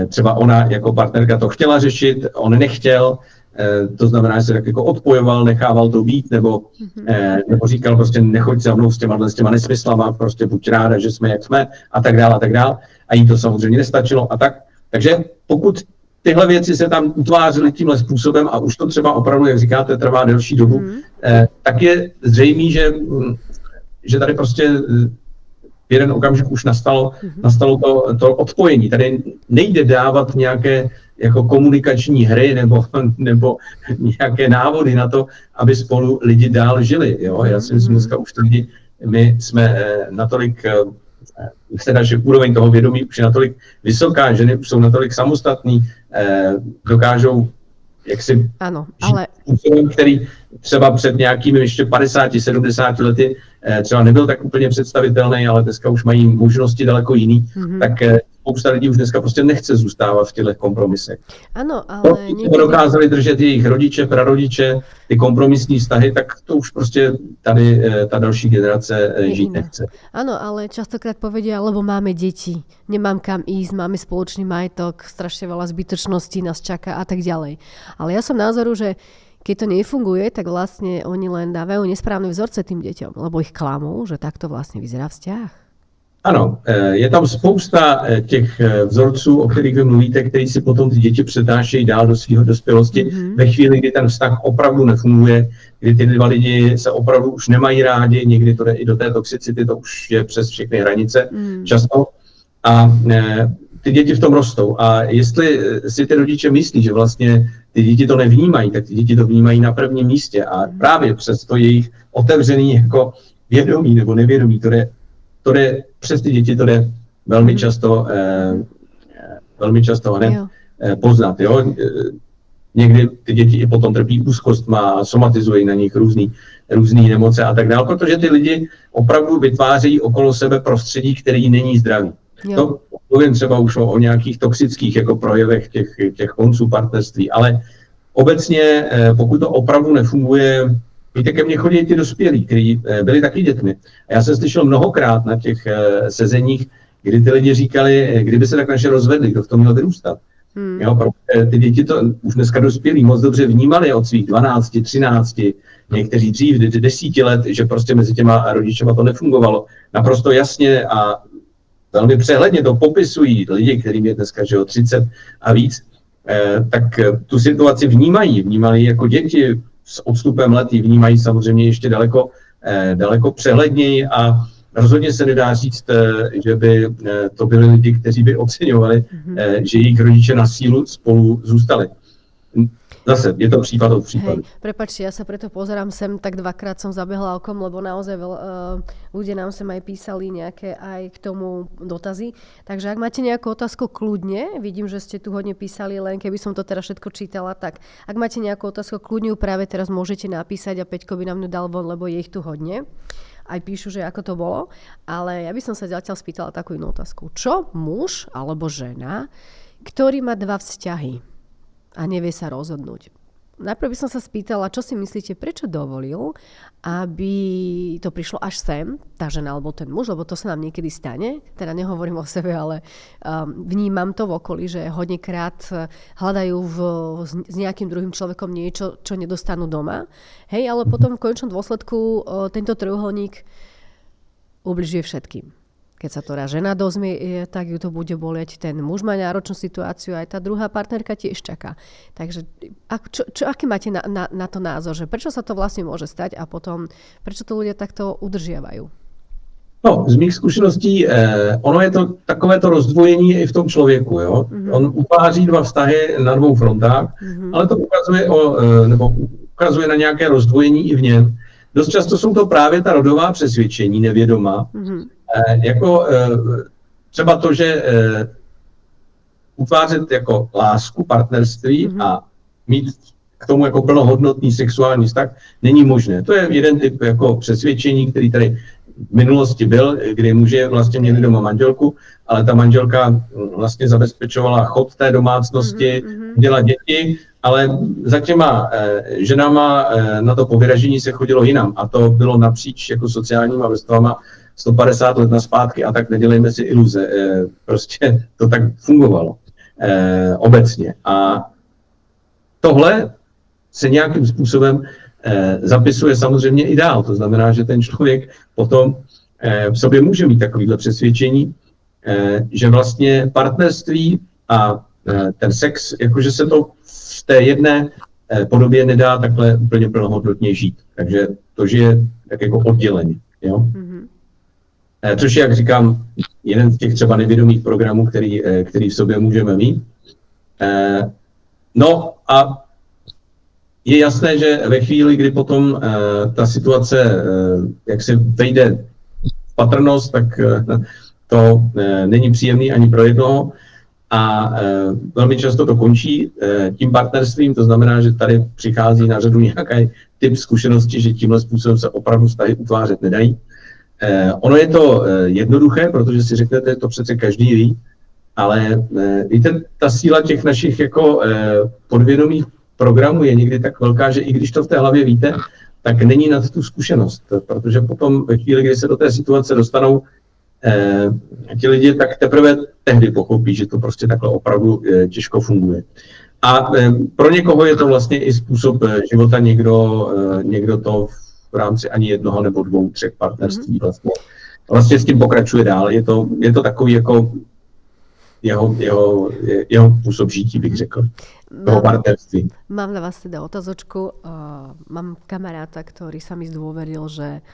třeba ona jako partnerka to chtěla řešit, on nechtěl, to znamená, že se tak jako odpojoval, nechával to být, nebo říkal prostě nechoď za mnou s těma nesmyslama, prostě buď ráda, že jsme jak jsme a tak dále. A jí to samozřejmě nestačilo a tak. Takže pokud tyhle věci se tam utvářely tímhle způsobem a už to třeba opravdu, jak říkáte, trvá delší dobu, tak je zřejmé, že tady prostě v jeden okamžik už nastalo to odpojení. Tady nejde dávat nějaké jako komunikační hry nebo nějaké návody na to, aby spolu lidi dál žili. Jo? Já si myslím, dneska už lidi, my jsme natolik, naše úroveň toho vědomí už je natolik vysoká, ženy už jsou natolik samostatný, dokážou jaksi způsobem, který třeba před nějakými ještě 50-70 lety třeba nebyl tak úplně představitelný, ale dneska už mají možnosti daleko jiný, tak spousta lidí už dneska prostě nechce zůstávat v těchto kompromisech. Ano, ale někdy dokázali držet jejich rodiče, prarodiče, ty kompromisní vztahy, tak to už prostě tady ta další generace žít nechce. Áno, ale častokrát povedia, lebo máme deti, nemám kam ísť, máme spoločný majetok, strašne veľa zbytočností nás čaká a tak ďalej. Ale ja som názoru, že keď to nefunguje, tak vlastne oni len dávajú nesprávne vzorce tým deťom, lebo ich klamú, že takto vlastne vyzerá vzťah. Ano, je tam spousta těch vzorců, o kterých vy mluvíte, který si potom ty děti přetášejí dál do svého dospělosti. Ve chvíli, kdy ten vztah opravdu nefunguje, kdy ty dva lidi se opravdu už nemají rádi, někdy to jde i do té toxicity, to už je přes všechny hranice často. A ty děti v tom rostou. A jestli si ty rodiče myslí, že vlastně ty děti to nevnímají, tak ty děti to vnímají na prvním místě. A právě přes to jejich otevřený jako vědomí nebo nevědomí, to jde přes ty děti, to jde velmi často hned poznat. Jo? Někdy ty děti i potom trpí úzkostma, somatizují na nich různý emoce a tak dále, protože ty lidi opravdu vytvářejí okolo sebe prostředí, který není zdravý. To mluvím třeba už o nějakých toxických jako projevech těch konců partnerství, ale obecně, pokud to opravdu nefunguje, víte, ke mně chodí ty dospělí, kteří byli taky dětmi. A já jsem slyšel mnohokrát na těch sezeních, kdy ty lidi říkali, kdyby se tak naše rozvedli, kdo v tom měl vyrůstat. Jo, protože ty děti to už dneska dospělí moc dobře vnímali od svých 12, 13, někteří dřív, 10 let, že prostě mezi těma rodičema to nefungovalo. Naprosto jasně a velmi přehledně to popisují lidi, kterým je dneska 30 a víc, tak tu situaci vnímali jako děti s odstupem let, vnímají samozřejmě ještě daleko přehledněji a rozhodně se nedá říct, že by to byli lidi, kteří by oceňovali, že jejich rodiče na sílu spolu zůstali. Zase, je to případ od případu. Prepáčte, ja sa preto pozerám sem, tak dvakrát som zabehla okom, lebo naozaj ľudia nám sem aj písali nejaké aj k tomu dotazy. Takže ak máte nejakú otázku, kľudne, vidím, že ste tu hodne písali, len keby som to teraz všetko čítala, tak ak máte nejakú otázku, kľudne ju práve teraz môžete napísať a Peťko by nám ju dal von, lebo je ich tu hodne. Aj píšu, že ako to bolo. Ale ja by som sa zatiaľ spýtala takú inú otázku. Čo muž alebo žena, ktorý má dva vzťahy a nevie sa rozhodnúť. Najprv by som sa spýtala, čo si myslíte, prečo dovolil, aby to prišlo až sem, tá žena alebo ten muž, lebo to sa nám niekedy stane, teda nehovorím o sebe, ale vnímam to v okolí, že hodnekrát hľadajú s nejakým druhým človekom niečo, čo nedostanú doma. Hej, ale potom v konečnom dôsledku tento trojuholník ubližuje všetkým. Keď sa to žena dozmie, tak ju to bude boleť. Ten muž má náročnú situáciu, aj tá druhá partnerka tiež čaká. Takže aký máte na to názor? Že prečo sa to vlastne môže stať a potom prečo to ľudia takto udržiavajú? No, z mých zkušeností, ono je to takové to rozdvojení i v tom člověku. Jo? On utváří dva vztahy na dvou frontách, ale to ukazuje na nějaké rozdvojení i v něm. Dost často jsou to právě ta rodová přesvědčení, nevědomá. Jako třeba to, že utvářet jako lásku, partnerství a mít k tomu jako plnohodnotný sexuální vztah není možné. To je jeden typ jako přesvědčení, který tady v minulosti byl, kdy muži vlastně měli doma manželku, ale ta manželka vlastně zabezpečovala chod té domácnosti, měla děti, ale za těma ženama na to povyražení se chodilo jinam a to bylo napříč jako sociálníma vrstvama 150 let naspátky a tak nedělejme si iluze. Prostě to tak fungovalo obecně. A tohle se nějakým způsobem zapisuje samozřejmě i dál. To znamená, že ten člověk potom v sobě může mít takovéhle přesvědčení, že vlastně partnerství a ten sex, jakože se to v té jedné podobě nedá takhle úplně plnohodnotně žít. Takže to žije tak jako odděleně. Jo? Což je, jak říkám, jeden z těch třeba nevědomých programů, který v sobě můžeme mít. No a je jasné, že ve chvíli, kdy potom ta situace jak se vejde v patrnost, tak to není příjemný ani pro jednoho a velmi často to končí tím partnerstvím, to znamená, že tady přichází na řadu nějaký typ zkušenosti, že tímhle způsobem se opravdu vztahy utvářet nedají. Ono je to jednoduché, protože si řeknete, to přece každý ví, ale víte, ta síla těch našich jako podvědomých programů je někdy tak velká, že i když to v té hlavě víte, tak není nad tu zkušenost, protože potom ve chvíli, kdy se do té situace dostanou ti lidi, tak teprve tehdy pochopí, že to prostě takhle opravdu těžko funguje. A pro někoho je to vlastně i způsob života, někdo to v rámci ani jednoho nebo dvou, třech partnerství vlastně s tím pokračuje dál. Je to takový jako jeho způsob žití, bych řekl. Toho partnerství. Mám na vás teda otázočku. Mám kamaráta, ktorý sa mi zdôveril, že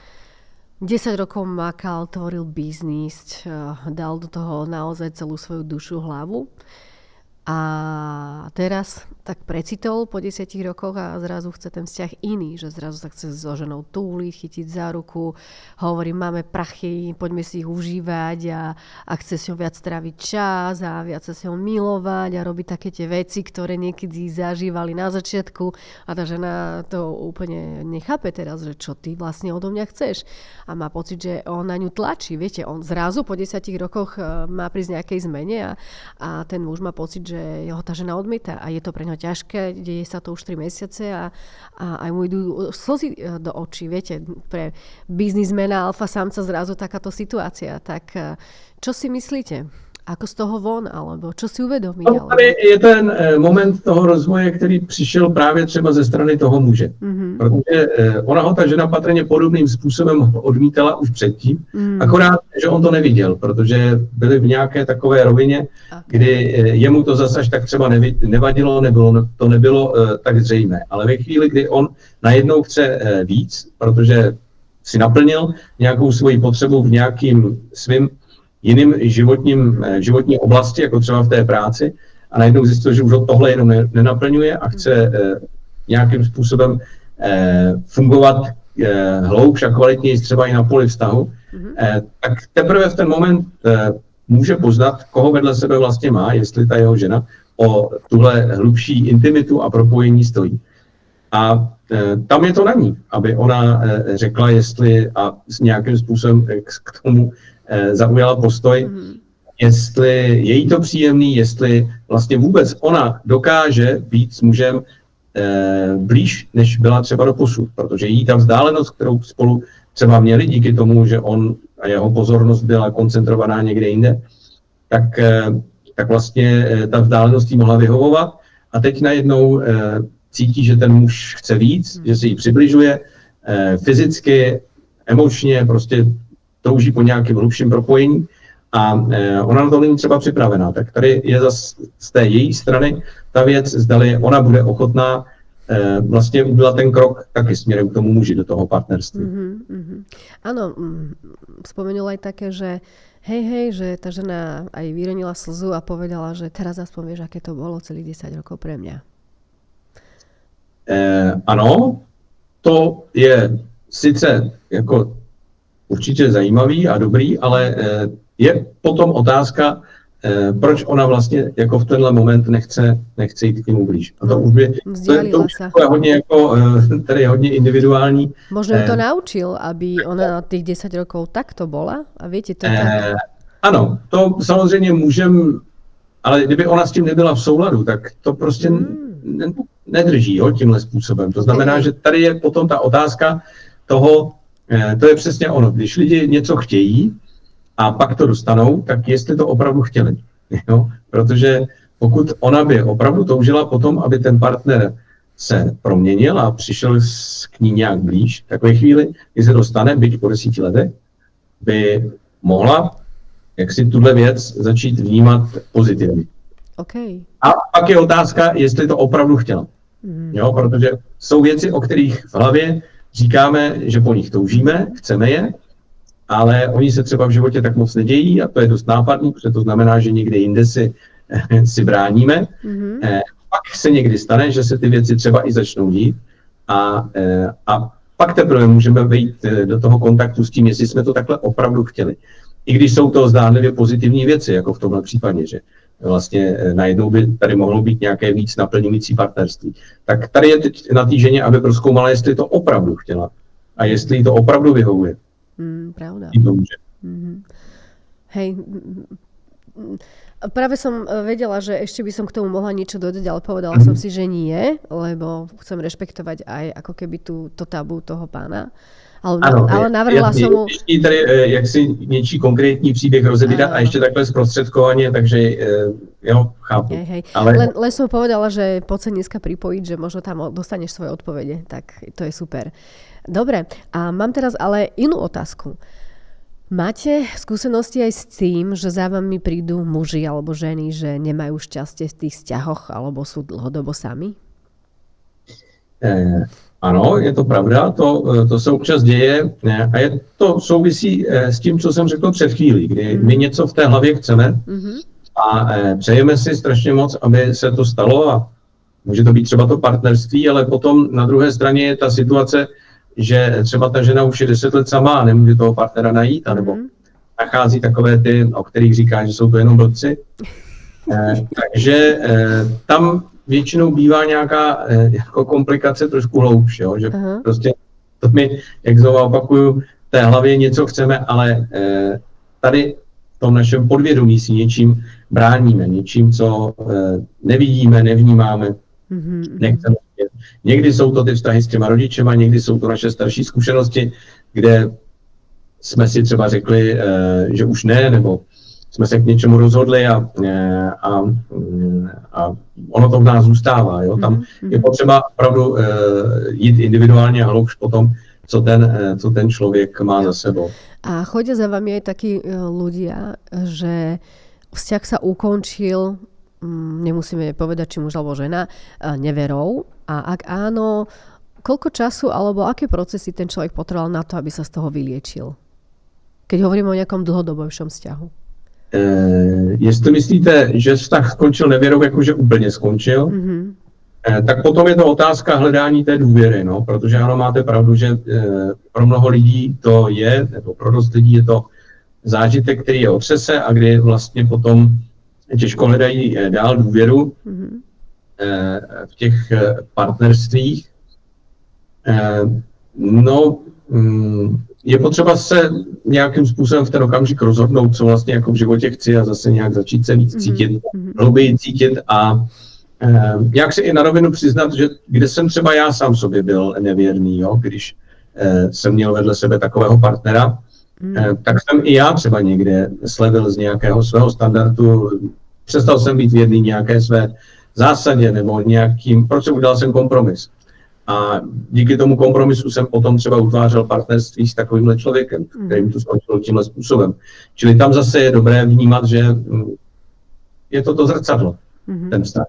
10 rokov makal, tvoril biznis, dal do toho naozaj celú svoju dušu, hlavu. A teraz tak precitol po 10 rokoch a zrazu chce ten vzťah iný, že zrazu sa chce so ženou túliť, chytiť za ruku, hovorí, máme prachy, poďme si ich užívať a chce si ho viac tráviť čas a viac sa si ho milovať a robiť také tie veci, ktoré niekedy zažívali na začiatku a tá žena to úplne nechápe teraz, že čo ty vlastne odo mňa chceš a má pocit, že on na ňu tlačí, viete, on zrazu po 10 rokoch má prísť nejakej zmene a ten muž má pocit, že ho tá žena odmieta a je to pre ňo ťažké, deje sa to už 3 mesiace a aj mu idú slzy do očí, viete, pre biznismena alfa samca zrazu takáto situácia. Tak čo si myslíte? Ako z toho von, alebo čo si uvedomí? No, tady je ten moment toho rozvoje, který přišel právě třeba ze strany toho muže. Protože ona ho ta žena patrně podobným způsobem odmítala už předtím, akorát, že on to neviděl, protože byli v nějaké takové rovině, kdy jemu to zase až tak třeba nevadilo, to nebylo tak zřejmé. Ale ve chvíli, kdy on najednou chce víc, protože si naplnil nějakou svoji potřebu v nějakým svým jiným životní oblasti, jako třeba v té práci, a najednou zjistil, že už tohle jenom nenaplňuje a chce nějakým způsobem fungovat hloubš a kvalitněji třeba i na poli vztahu, tak teprve v ten moment může poznat, koho vedle sebe vlastně má, jestli ta jeho žena o tuhle hlubší intimitu a propojení stojí. A tam je to na ní, aby ona řekla, jestli a s nějakým způsobem k tomu zaujala postoj, jestli je jí to příjemný, jestli vlastně vůbec ona dokáže být s mužem blíž, než byla třeba doposud, protože jí ta vzdálenost, kterou spolu třeba měli díky tomu, že on a jeho pozornost byla koncentrovaná někde jinde, tak vlastně ta vzdálenost jí mohla vyhovovat a teď najednou cítí, že ten muž chce víc, že se jí přibližuje fyzicky, emočně, prostě touží po nějakém hlubším propojení a ona na to není třeba připravená. Tak tady je zase z té její strany ta věc, zdali ona bude ochotná vlastně udělat ten krok taky směrem k tomu muži do toho partnerství. Áno, spomenul aj také, že hej, že tá žena aj vyronila slzu a povedala, že teraz aspoň vieš, aké to bolo celých 10 rokov pre mňa. Ano, to je sice jako určitě zajímavý a dobrý, ale je potom otázka, proč ona vlastně jako v tenhle moment nechce jít k němu blíž. A to už je hodně jako, tady je hodně individuální. Možno ju to naučil, aby ona na těch 10 rokov takto bola? A viete, to tak... Ano, to samozřejmě můžem, ale kdyby ona s tím nebyla v souladu, tak to prostě nedrží tímhle způsobem. To znamená, že tady je potom ta otázka toho, to je přesně ono, když lidi něco chtějí, a pak to dostanou, tak jestli to opravdu chtěli. Jo? Protože pokud ona by opravdu toužila potom, aby ten partner se proměnil a přišel k ní nějak blíž, v takové chvíli, kdy se dostane, byť po 10 letech, by mohla jak si tuhle věc začít vnímat pozitivně. Okay. A pak je otázka, jestli to opravdu chtěla. Jo? Protože jsou věci, o kterých v hlavě říkáme, že po nich toužíme, chceme je, ale oni se třeba v životě tak moc nedějí a to je dost nápadný, protože to znamená, že někde jinde si bráníme. Pak se někdy stane, že se ty věci třeba i začnou dít a pak teprve můžeme vejít do toho kontaktu s tím, jestli jsme to takhle opravdu chtěli. I když jsou to zdánlivě pozitivní věci, jako v tomhle případě, že vlastně najednou by tady mohlo být nějaké víc naplňující partnerství. Tak tady je teď na té ženě, aby prozkoumala, jestli to opravdu chtěla a jestli jí to opravdu vyhovuje. Pravda. Mm-hmm. Hej, práve som vedela, že ešte by som k tomu mohla niečo dodať, ale povedala som si, že nie, lebo chcem rešpektovať aj ako keby to tabu toho pána. Ale navrhla som mu... Tady, jak si něčí konkrétní příběh rozebírat a ještě takhle zprostředkovaně, takže jo, chápu. Hej. Ale... Len som povedala, že poď sa dneska pripojiť, že možno tam dostaneš svoje odpovede, tak to je super. Dobre, a mám teraz ale inú otázku. Máte skúsenosti aj s tým, že za vami prídu muži alebo ženy, že nemajú šťastie v tých vzťahoch alebo sú dlhodobo sami? Ano, je to pravda, to se občas děje a to souvisí s tím, co jsem řekl před chvílí, kdy my něco v té hlavě chceme a přejeme si strašně moc, aby se to stalo a může to být třeba to partnerství, ale potom na druhé straně je ta situace, že třeba ta žena už je 10 let sama a nemůže toho partnera najít, anebo nachází takové ty, o kterých říká, že jsou to jenom blbci. Takže tam většinou bývá nějaká jako komplikace trošku hloubš, jo? Že prostě to my, jak znovu opakuju, v té hlavě něco chceme, ale tady v tom našem podvědomí si něčím bráníme, něčím, co nevidíme, nevnímáme, nechceme. Někdy jsou to ty vztahy s těma rodičema, někdy jsou to naše starší zkušenosti, kde jsme si třeba řekli, že už ne, nebo jsme se k něčemu rozhodli a ono to v nás zůstává. Jo? Tam je potřeba opravdu jít individuálně a hloubš po tom, co ten člověk má za sebou. A chodia za vami aj takí ľudia, že vzťah sa ukončil, nemusíme povedať, či muž alebo žena, neverou. A ak áno, koľko času alebo aké procesy ten človek potreboval na to, aby sa z toho vyliečil? Keď hovoríme o nejakom dlhodobejšom vzťahu. Jestli myslíte, že vztah skončil nevěrou, jakože úplně skončil, tak potom je to otázka hledání té důvěry, no, protože ano, máte pravdu, že pro mnoho lidí to je, nebo pro dost lidí je to zážitek, který je otřese a kdy vlastně potom těžko hledají dál důvěru v těch partnerstvích. Je potřeba se nějakým způsobem v ten okamžik rozhodnout, co vlastně jako v životě chci a zase nějak začít se víc cítit, hlouběji cítit a jak si i na rovinu přiznat, že kde jsem třeba já sám sobě byl nevěrný, jo? Když jsem měl vedle sebe takového partnera, tak jsem i já třeba někde slevil z nějakého svého standardu, přestal jsem být věrný nějaké své zásadě nebo nějakým, prostě udělal jsem kompromis. A díky tomu kompromisu jsem potom třeba utvářel partnerství s takovýmhle člověkem, kterým to skončilo tímhle způsobem. Čili tam zase je dobré vnímat, že je to zrcadlo, ten vztah.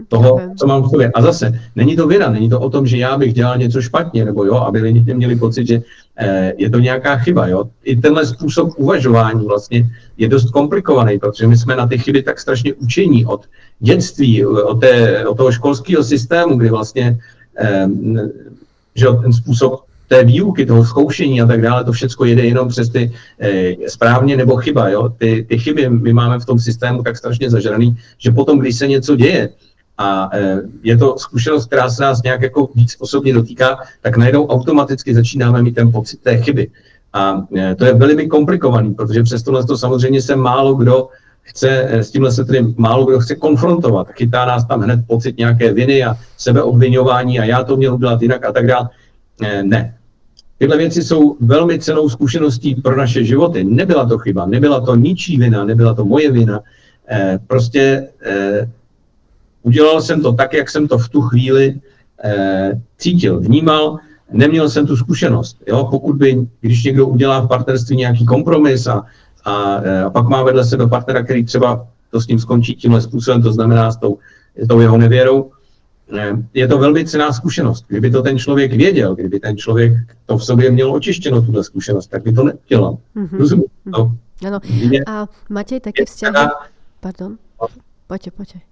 Toho, co mám v sobě. A zase, není to vina, není to o tom, že já bych dělal něco špatně, nebo jo, aby lidi měli pocit, že je to nějaká chyba, jo. I tenhle způsob uvažování vlastně je dost komplikovaný, protože my jsme na ty chyby tak strašně učení od dětství, od toho školského systému, kdy vlastně, že ten způsob té výuky, toho zkoušení a tak dále, to všechno jede jenom přes ty správně nebo chyba, jo. Ty chyby my máme v tom systému tak strašně zažraný, že potom, když se něco děje, a je to zkušenost, která se nás nějak jako víc osobně dotýká, tak najednou automaticky začínáme mít ten pocit té chyby. A to je velmi komplikovaný, protože přes tohle to samozřejmě se málo kdo chce, s tímhle se tedy málo kdo chce konfrontovat. Chytá nás tam hned pocit nějaké viny a sebeobviňování a já to měl udělat jinak a tak dále. Ne. Tyhle věci jsou velmi cennou zkušeností pro naše životy. Nebyla to chyba, nebyla to ničí vina, nebyla to moje vina. Udělal jsem to tak, jak jsem to v tu chvíli cítil, vnímal, neměl jsem tu zkušenost. Jo? Když někdo udělá v partnerství nějaký kompromis a pak má vedle sebe partnera, který třeba to s ním skončí tímhle způsobem, to znamená s tou jeho nevěrou, je to velmi cenná zkušenost. Kdyby to ten člověk věděl, kdyby ten člověk to v sobě měl očištěno, tuhle zkušenost, tak by to neudělal. Rozumím? Ano. A máte aj také vzťahy? Pardon? Poďte.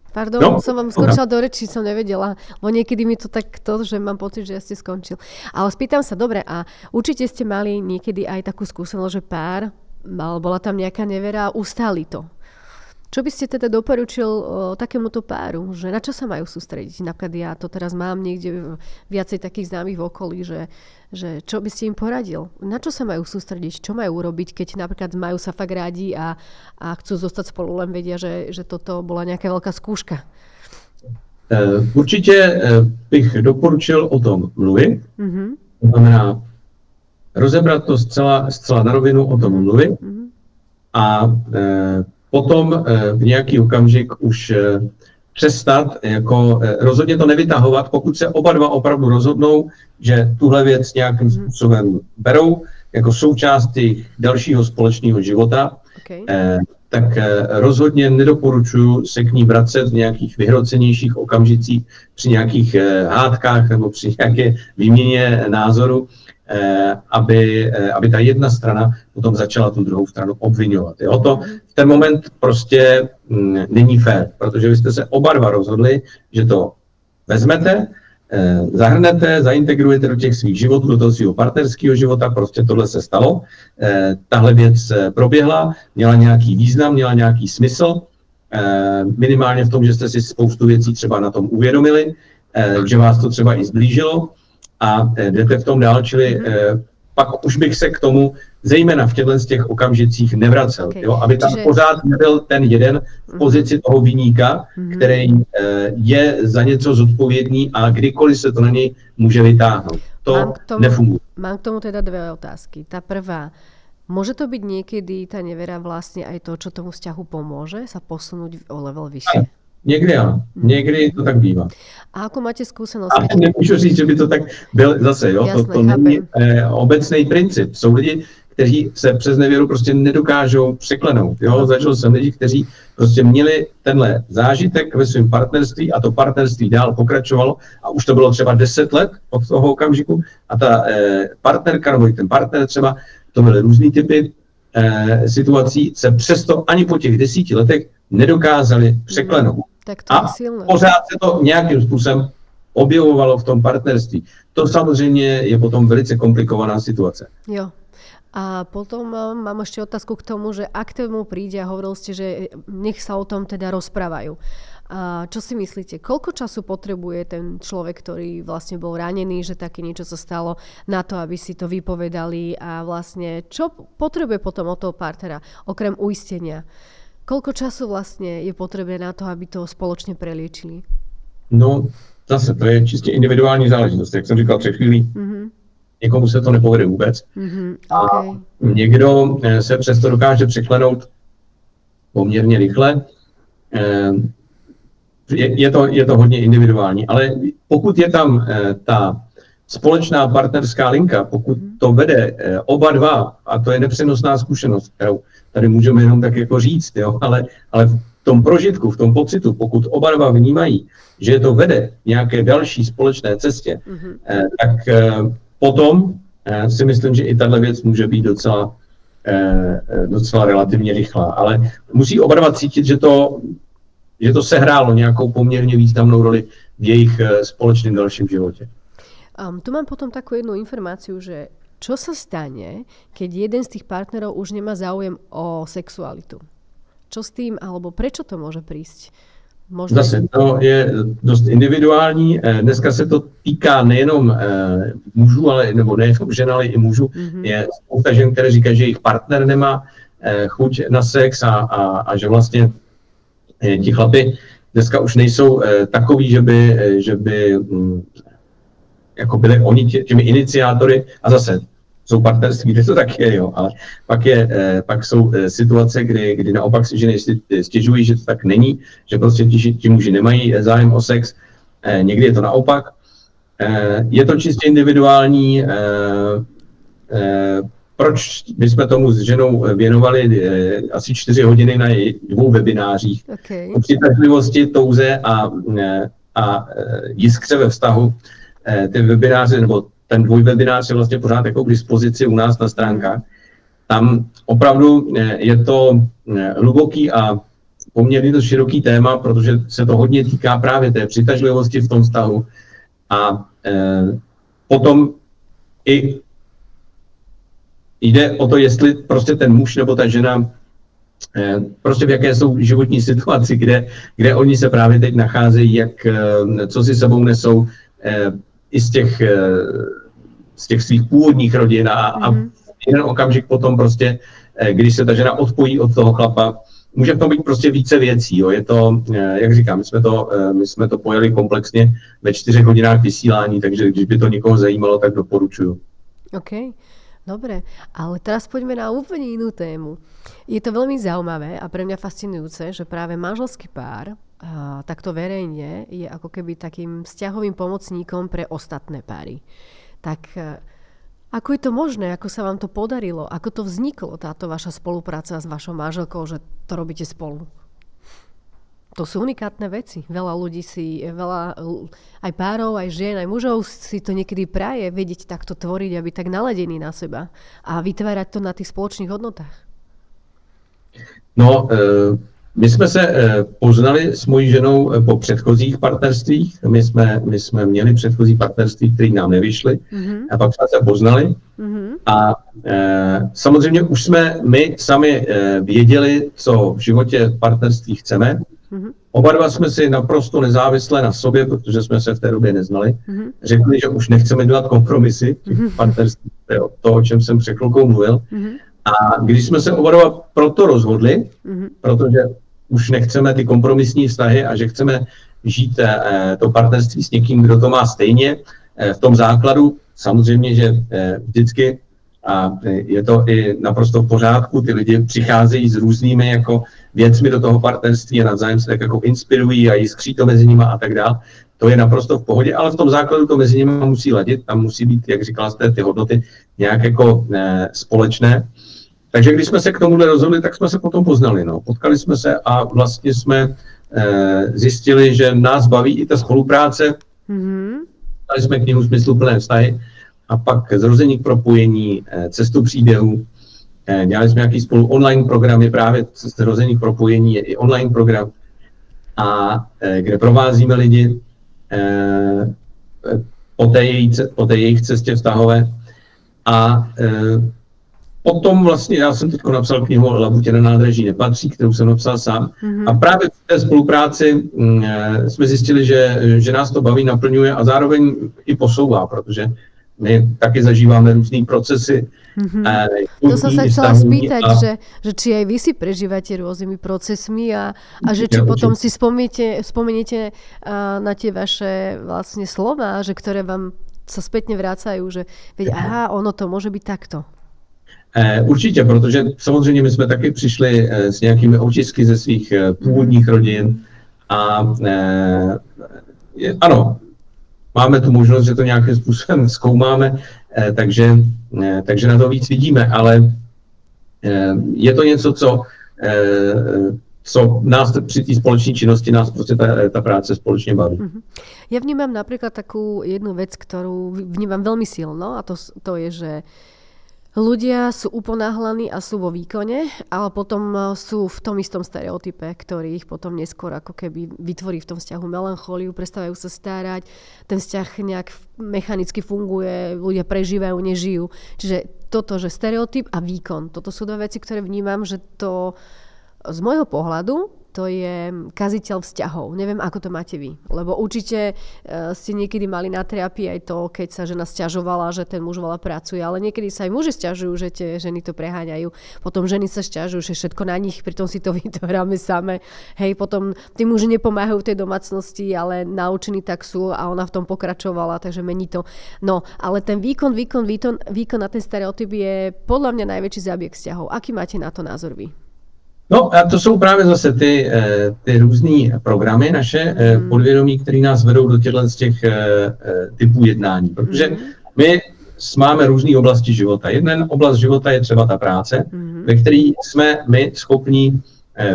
Pardon, som vám skočila do reči, som nevedela, bo niekedy mi to takto, že mám pocit, že ja ste skončil. Ale spýtam sa, dobre, a určite ste mali niekedy aj takú skúsenosť, že pár, bola tam nejaká nevera a ustáli to. Čo by ste teda doporučil takémuto páru, že na čo sa majú sústrediť? Napríklad ja to teraz mám niekde viacej takých známych v okolí, že čo by ste im poradil? Na čo sa majú sústrediť? Čo majú urobiť, keď napríklad majú sa fakt rádi a chcú zostať spolu, len vedia, že toto bola nejaká veľká skúška? Určitě bych doporučil o tom mluvit. To znamená rozebrat to zcela na rovinu, o tom mluvit. A potom v nějaký okamžik už přestat, rozhodně to nevytahovat, pokud se oba dva opravdu rozhodnou, že tuhle věc nějakým způsobem berou jako součást jejich dalšího společného života, tak rozhodně nedoporučuji se k ní vracet v nějakých vyhrocenějších okamžicích, při nějakých hádkách nebo při nějaké výměně názoru, aby ta jedna strana potom začala tu druhou stranu obvinovat. Jo? To v ten moment prostě není fér, protože vy jste se oba dva rozhodli, že to vezmete, zahrnete, zaintegrujete do těch svých životů, do toho svého partnerského života, prostě tohle se stalo. Tahle věc proběhla, měla nějaký význam, měla nějaký smysl, minimálně v tom, že jste si spoustu věcí třeba na tom uvědomili, že vás to třeba i zblížilo a jdete v tom dál, čili pak už bych se k tomu zejména v těchto z těch okamžicích nevracel, jo? Aby tam pořád nebyl ten jeden v pozici toho viníka, který je za něco zodpovědný a kdykoliv se to na něj může vytáhnout. To nefunguje. Mám k tomu teda dve otázky. Tá prvá, môže to byť niekedy tá nevera vlastne aj to, čo tomu vzťahu pomôže sa posunúť o level vyššie? Někdy ano, někdy to tak bývá. A ako máte skúsenosť? A nemůžu říct, že by to tak byl zase, jo? Jasné, to není obecný princip. Jsou lidi, kteří se přes nevěru prostě nedokážou překlenout. Jo? Začal jsem lidi, kteří prostě měli tenhle zážitek ve svém partnerství a to partnerství dál pokračovalo a už to bylo třeba 10 let od toho okamžiku a ta partnerka nebo ten partner třeba, to byly různý typy situací, se přesto ani po těch 10 letech nedokázali překlenout. A pořád se to nějakým způsobem objevovalo v tom partnerství. To samozřejmě je potom velice komplikovaná situace. Jo. A potom mám ešte otázku k tomu, že ak tomu príde a hovorili ste, že nech sa o tom teda rozprávajú. A čo si myslíte, koľko času potrebuje ten človek, ktorý vlastne bol ranený, že také niečo sa stalo, na to, aby si to vypovedali a vlastne čo potrebuje potom od toho partnera, okrem uistenia? Koľko času vlastne je potrebné na to, aby to spoločne preliečili? No, zase to je čistě individuální záležitost, jak jsem říkal před chvílí. Někomu se to nepovede vůbec. A někdo se přesto dokáže překlenout poměrně rychle. je to hodně individuální, ale pokud je tam ta společná partnerská linka, pokud to vede oba dva, a to je nepřenosná zkušenost, kterou tady můžeme jenom tak jako říct, jo, ale v tom prožitku, v tom pocitu, pokud oba dva vnímají, že to vede nějaké další společné cestě, tak potom si myslím, že i tato věc může být docela relativně rychlá. Ale musí oba dva cítit, že to sehrálo nějakou poměrně významnou roli v jejich společném dalším životě. Tu mám potom takú jednu informáciu, že čo sa stane, keď jeden z tých partnerov už nemá záujem o sexualitu? Čo s tým, alebo prečo to môže prísť? Zase, to je dost individuální. Dneska se to týká nejenom mužů, nebo nejenom žen, ale i mužů. Je spousta žen, které říkají, že jejich partner nemá chuť na sex a že vlastně ti chlapi dneska už nejsou takový, že by jako byli oni těmi iniciátory, a zase jsou partnerství, kde to tak je, jo, ale pak jsou situace, kdy naopak si ženy stěžují, že to tak není, že prostě ti muži nemají zájem o sex, někdy je to naopak. Je to čistě individuální, proč bychom tomu s ženou věnovali asi 4 hodiny na 2 webinářích o přitažlivosti, touze a jiskře ve vztahu. Ty webináře, nebo ten dvojwebinář je vlastně pořád jako k dispozici u nás na stránkách. Tam opravdu je to hluboký a poměrně to široký téma, protože se to hodně týká právě té přitažlivosti v tom vztahu. A potom i jde o to, jestli prostě ten muž nebo ta žena prostě v jaké jsou životní situaci, kde oni se právě teď nacházejí, co si sebou nesou, i z těch svých původních rodin a jeden okamžik potom prostě, když se ta žena odpojí od toho chlapa, může v tom být prostě více věcí. Jo. Je to, jak říkám, my jsme to pojeli komplexně ve 4 hodinách vysílání, takže když by to někoho zajímalo, tak doporučuju. OK, dobre, ale teraz poďme na úplne inú tému. Je to veľmi zaujímavé a pre mňa fascinujúce, že práve manželský pár takto verejne je ako keby takým vzťahovým pomocníkom pre ostatné páry. Tak ako je to možné? Ako sa vám to podarilo? Ako to vzniklo, táto vaša spolupráca s vašou manželkou, že to robíte spolu? To sú unikátne veci. Veľa ľudí aj párov, aj žien, aj mužov si to niekedy praje vedieť takto tvoriť a byť tak naladení na seba a vytvárať to na tých spoločných hodnotách. No, my jsme se poznali s mojí ženou po předchozích partnerstvích. My jsme měli předchozí partnerství, které nám nevyšly, a pak jsme se poznali. A samozřejmě už jsme my sami věděli, co v životě partnerství chceme. Oba dva jsme si naprosto nezávisle na sobě, protože jsme se v té době neznali, řekli, že už nechceme dělat kompromisy v partnerství, to, o čem jsem před chvilkou mluvil. A když jsme se oba dva proto rozhodli, protože už nechceme ty kompromisní vztahy a že chceme žít to partnerství s někým, kdo to má stejně, v tom základu, samozřejmě, že vždycky, a je to i naprosto v pořádku, ty lidi přicházejí s různými jako věcmi do toho partnerství a navzájem se tak jako inspirují a jiskří to mezi nimi a tak dále. To je naprosto v pohodě, ale v tom základu to mezi nimi musí ladit, tam musí být, jak říkala jste, ty hodnoty nějak jako společné. Takže když jsme se k tomuhle rozhodli, tak jsme se potom poznali. No. Potkali jsme se a vlastně jsme zjistili, že nás baví i ta spolupráce. Dali jsme k němu smysluplné vztahy a pak zrození k propojení, cestu příběhu. Dělali jsme nějaký spolu online programy, právě zrození k propojení je i online program, a kde provázíme lidi po té jejich cestě vztahové. A potom vlastně, já jsem teď napsal knihu Labutě na nádraží nepatří, kterou jsem napsal sám. A právě v té spolupráci jsme zjistili, že nás to baví, naplňuje a zároveň i posouvá, protože my taky zažíváme různý procesy. To som sa chcela spýtať, že či aj vy si prežívate rôznymi procesmi a že či potom si spomeniete na tie vaše vlastne slova, že ktoré vám sa spätne vrácajú, že veď, ono to môže byť takto. Určitě, protože samozřejmě my jsme taky přišli s nějakými otisky ze svých původních rodin A ano, máme tu možnost, že to nějakým způsobem zkoumáme, takže na to víc vidíme, ale je to něco, co nás při té společné činnosti nás prostě ta práce společně baví. Ja vnímam napríklad takú jednu vec, ktorú vnímam veľmi silno, a to je, že ľudia sú uponáhlaní a sú vo výkone, ale potom sú v tom istom stereotype, ktorý ich potom neskôr ako keby vytvorí v tom vzťahu melanchóliu, prestávajú sa starať, ten vzťah nejak mechanicky funguje, ľudia prežívajú, nežijú. Čiže toto, že stereotyp a výkon, toto sú dve veci, ktoré vnímam, že to z môjho pohľadu to je kaziteľ vzťahov. Neviem, ako to máte vy. Lebo určite ste niekedy mali na terapii aj to, keď sa žena sťažovala, že ten muž veľa pracuje, ale niekedy sa aj muži sťažujú, že tie ženy to preháňajú. Potom ženy sa sťažujú, že všetko na nich, pritom si to vytvoráme same. Hej, potom tí muži nepomáhajú v tej domácnosti, ale naučení tak sú a ona v tom pokračovala, takže mení to. No, ale ten výkon na ten stereotyp je podľa mňa najväčší zábiek vzťahov. Aký máte na to názor vy? No a to jsou právě zase ty různý programy naše podvědomí, které nás vedou do těchto z těch typů jednání, protože my máme různé oblasti života. Jedna oblast života je třeba ta práce, ve které jsme my schopni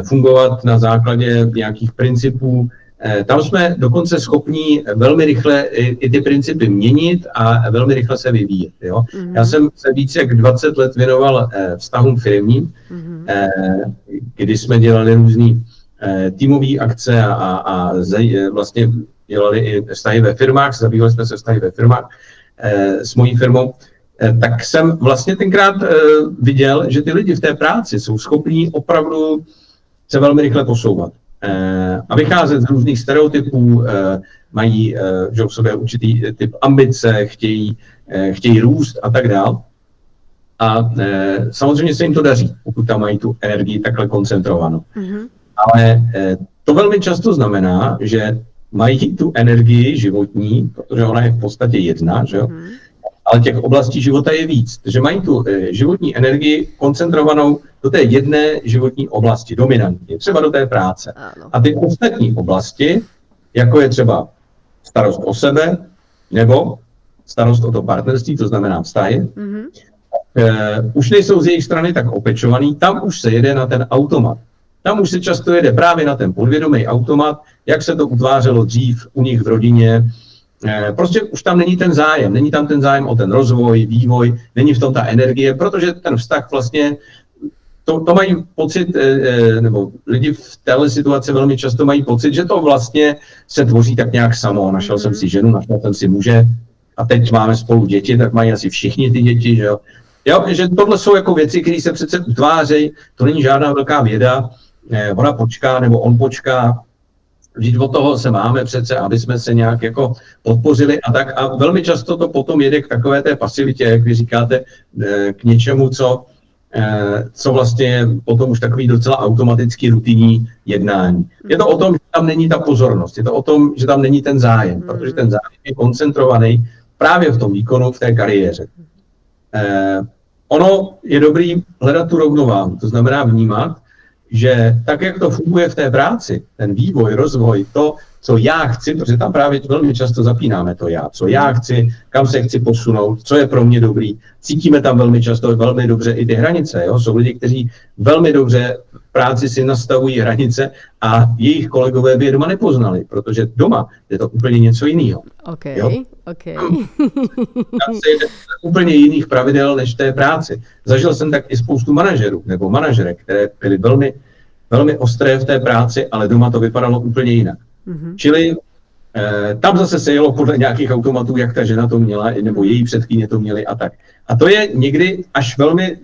fungovat na základě nějakých principů. Tam jsme dokonce schopni velmi rychle i ty principy měnit a velmi rychle se vyvíjet. Jo? Já jsem se více jak 20 let věnoval vztahům firemním, kdy jsme dělali různé týmové akce a vlastně dělali i vztahy ve firmách, zabývali jsme se vztahy ve firmách s mojí firmou. Tak jsem vlastně tenkrát viděl, že ty lidi v té práci jsou schopní opravdu se velmi rychle posouvat. A vycházet z různých stereotypů, mají že v sobě určitý typ ambice, chtějí růst a tak dál. A samozřejmě se jim to daří, pokud tam mají tu energii takhle koncentrovanou. Ale to velmi často znamená, že mají tu energii životní, protože ona je v podstatě jedna, že jo? Ale těch oblastí života je víc. Takže mají tu životní energii koncentrovanou do té jedné životní oblasti, dominantně, třeba do té práce. A ty ostatní oblasti, jako je třeba starost o sebe, nebo starost o to partnerství, to znamená vztahy, už nejsou z jejich strany tak opečovaný, tam už se jede na ten automat. Tam už se často jede právě na ten podvědomý automat, jak se to utvářelo dřív u nich v rodině. Prostě už tam není ten zájem, není tam ten zájem o ten rozvoj, vývoj, není v tom ta energie, protože ten vztah vlastně, to mají pocit, nebo lidi v téhle situaci velmi často mají pocit, že to vlastně se tvoří tak nějak samo. Našel jsem si ženu, našel jsem si muže a teď máme spolu děti, tak mají asi všichni ty děti, že jo. Jo, že tohle jsou jako věci, které se přece utvářejí, to není žádná velká věda, ona počká nebo on počká, vždyť od toho se máme přece, aby jsme se nějak jako podpořili a tak. A velmi často to potom jede k takové té pasivitě, jak vy říkáte, k něčemu, co vlastně je potom už takový docela automatický rutinní jednání. Je to o tom, že tam není ta pozornost, je to o tom, že tam není ten zájem, protože ten zájem je koncentrovaný právě v tom výkonu, v té kariéře. Ono je dobrý hledat tu rovnováhu, to znamená vnímat, že tak, jak to funguje v té práci, ten vývoj, rozvoj, to, co já chci, protože tam právě velmi často zapínáme to já, co já chci, kam se chci posunout, co je pro mě dobrý. Cítíme tam velmi často velmi dobře i ty hranice. Jo? Jsou lidi, kteří velmi dobře v práci si nastavují hranice a jejich kolegové by je doma nepoznali, protože doma je to úplně něco jiného. Okay. Tam se jde úplně jiných pravidel než v té práci. Zažil jsem tak i spoustu manažerů nebo manažerek, které byly velmi, velmi ostré v té práci, ale doma to vypadalo úplně jinak. Čili tam zase se jelo podle nějakých automatů, jak ta žena to měla, nebo její předchýně to měly a tak. A to je někdy až velmi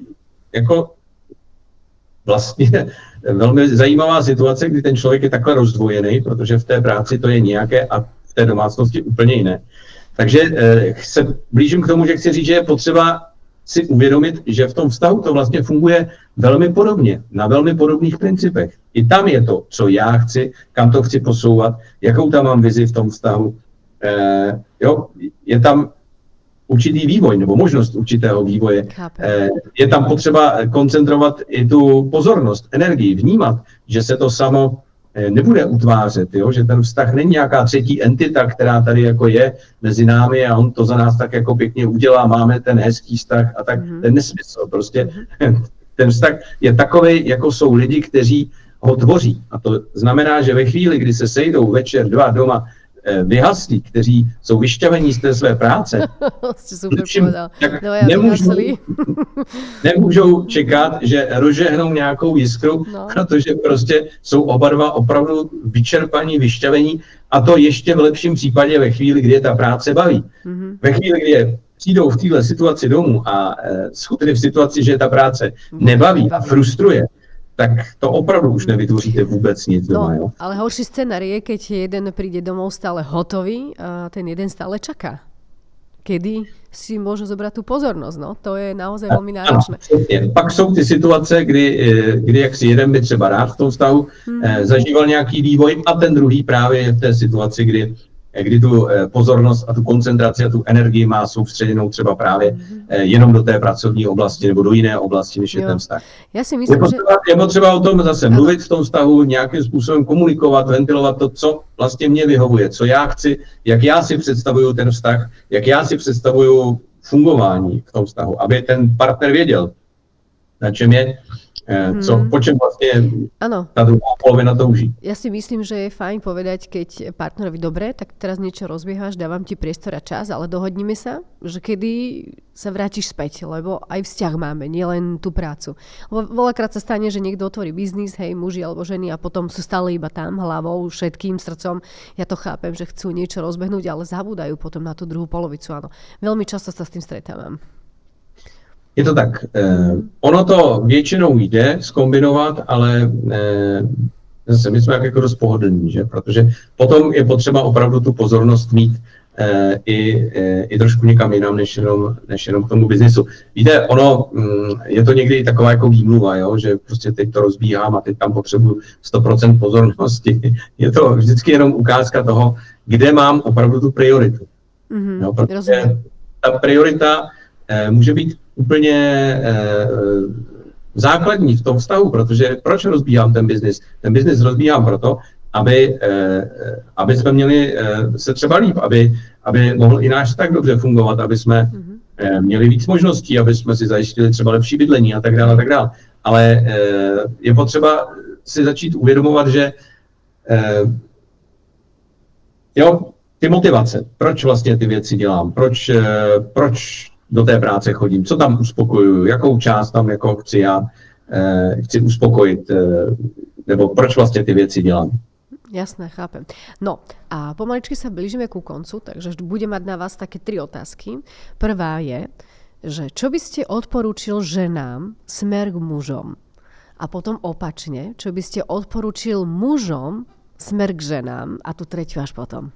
jako vlastně velmi zajímavá situace, kdy ten člověk je takhle rozdvojený, protože v té práci to je nějaké a v té domácnosti úplně jiné. Takže se blížím k tomu, že chci říct, že je potřeba si uvědomit, že v tom vztahu to vlastně funguje velmi podobně, na velmi podobných principech. I tam je to, co já chci, kam to chci posouvat, jakou tam mám vizi v tom vztahu. Je tam určitý vývoj nebo možnost určitého vývoje. Je tam potřeba koncentrovat i tu pozornost, energii, vnímat, že se to samo nebude utvářet, jo? Že ten vztah není nějaká třetí entita, která tady jako je mezi námi a on to za nás tak jako pěkně udělá, máme ten hezký vztah a tak, ten nesmysl. Prostě ten vztah je takovej, jako jsou lidi, kteří ho tvoří. A to znamená, že ve chvíli, kdy se sejdou večer dva doma vyhaslí, kteří jsou vyšťavení z té své práce, tak nemůžou čekat, že rozžehnou nějakou jiskru, protože prostě jsou oba dva opravdu vyčerpaní, vyšťavení, a to ještě v lepším případě ve chvíli, kdy je ta práce baví. Ve chvíli, kdy přijdou v této situaci domů a schudli v situaci, že ta práce nebaví a frustruje, tak to opravdu už nevytvoříte vůbec nic doma. Jo? Ale horší scenár je, keď jeden príde domov stále hotový a ten jeden stále čaká. Kedy si môže zobrať tú pozornosť, no? To je naozaj veľmi náročné. Ano, pak jsou ty situace, kdy jak si jeden by třeba rád v tom vztahu zažíval nějaký vývoj a ten druhý právě je v té situaci, kdy tu pozornost a tu koncentraci a tu energii má soustředěnou třeba právě jenom do té pracovní oblasti nebo do jiné oblasti, než je ten vztah. Já si myslím, je potřeba o tom zase mluvit v tom vztahu, nějakým způsobem komunikovat, ventilovat to, co vlastně mě vyhovuje, co já chci, jak já si představuju ten vztah, jak já si představuju fungování v tom vztahu, aby ten partner věděl, na čem je, po čem vlastne tá druhá polovina touží. Ja si myslím, že je fajn povedať, keď partnerovi dobre, tak teraz niečo rozbiehaš, dávam ti priestor a čas, ale dohodnime sa, že kedy sa vrátiš späť, lebo aj vzťah máme, nielen tú prácu. Veľakrát sa stane, že niekto otvorí biznis, hej, muži alebo ženy, a potom sú stále iba tam, hlavou, všetkým srdcom. Ja to chápem, že chcú niečo rozbehnúť, ale zabúdajú potom na tú druhú polovicu. Áno. Veľmi často sa s tým stretávam. Je to tak. Ono to většinou jde zkombinovat, ale zase my jsme jako dost pohodlní, že? Protože potom je potřeba opravdu tu pozornost mít i trošku někam jinam, než jenom k tomu biznisu. Víte, ono je to někdy taková jako výmluva, jo? Že prostě teď to rozbíhám a teď tam potřebuji 100% pozornosti. Je to vždycky jenom ukázka toho, kde mám opravdu tu prioritu. Jo? Protože ta priorita může být úplně základní v tom vztahu, protože proč rozbíhám ten biznis? Ten biznis rozbíhám proto, aby jsme měli se třeba líp, aby mohl i náš tak dobře fungovat, aby jsme měli víc možností, aby jsme si zajistili třeba lepší bydlení a tak dále, a tak dále. Ale je potřeba si začít uvědomovat, že ty motivace, proč vlastně ty věci dělám, proč do té práce chodím, co tam uspokojuju, jakou část tam jako chci uspokojit, nebo proč vlastně ty věci dělám. Jasné, chápem. No a pomaličky sa blížime ku koncu, takže budem mať na vás také 3 otázky. Prvá je, že čo by ste odporúčil ženám smer k mužom? A potom opačne, čo by ste odporúčil mužom smer k ženám? A tu tretiu až potom.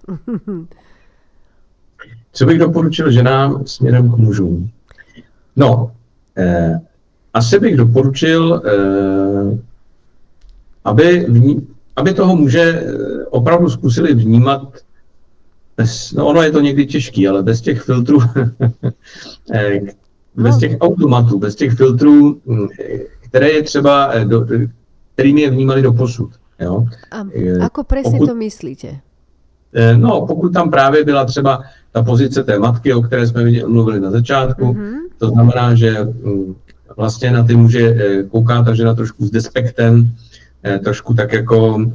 Co bych doporučil ženám směrem k mužům? No, asi bych doporučil, aby toho muže opravdu zkusili vnímat, ono je to někdy těžký, ale bez těch filtrů, bez těch automatů, bez těch filtrů, které je třeba, kterými je vnímali doposud. Jo? A ako presne to myslíte? No, pokud tam právě byla třeba ta pozice té matky, o které jsme mluvili na začátku, to znamená, že vlastně na ty muže kouká ta žena trošku s despektem, trošku tak jako,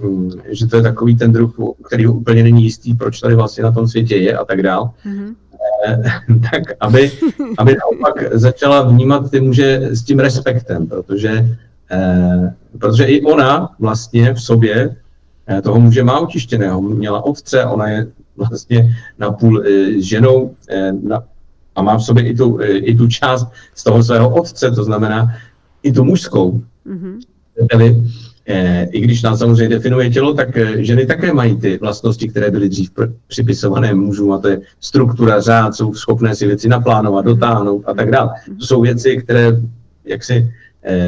že to je takový ten druh, který úplně není jistý, proč tady vlastně na tom světě je a tak dál. Tak aby naopak začala vnímat ty muže s tím respektem, protože i ona vlastně v sobě toho muže má očištěného. Měla otce, ona je vlastně napůl ženou a má v sobě i tu část z toho svého otce, to znamená i tu mužskou. I když nás samozřejmě definuje tělo, tak ženy také mají ty vlastnosti, které byly dřív připisované mužům, a to je struktura, řád, jsou schopné si věci naplánovat, dotáhnout a tak dále. To jsou věci, které jaksi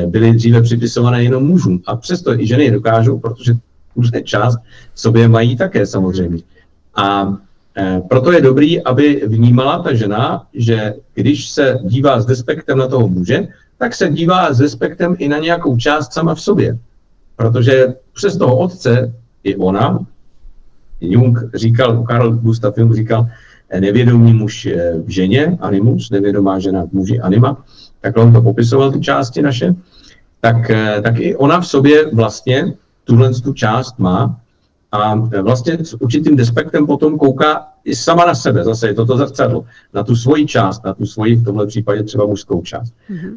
byly dříve připisované jenom mužům. A přesto i ženy je dokážou, protože tuhle část v sobě mají také samozřejmě. A proto je dobrý, aby vnímala ta žena, že když se dívá s despektem na toho muže, tak se dívá s despektem i na nějakou část sama v sobě. Protože přes toho otce i ona. Carl Gustav Jung říkal, nevědomý muž v ženě, animus, nevědomá žena v muži, anima, tak on to popisoval, ty části naše, tak i ona v sobě vlastně tu část má a vlastně s určitým despektem potom kouká i sama na sebe, zase je to zrcadlo, na tu svoji část, na tu svoji v tomhle případě třeba mužskou část.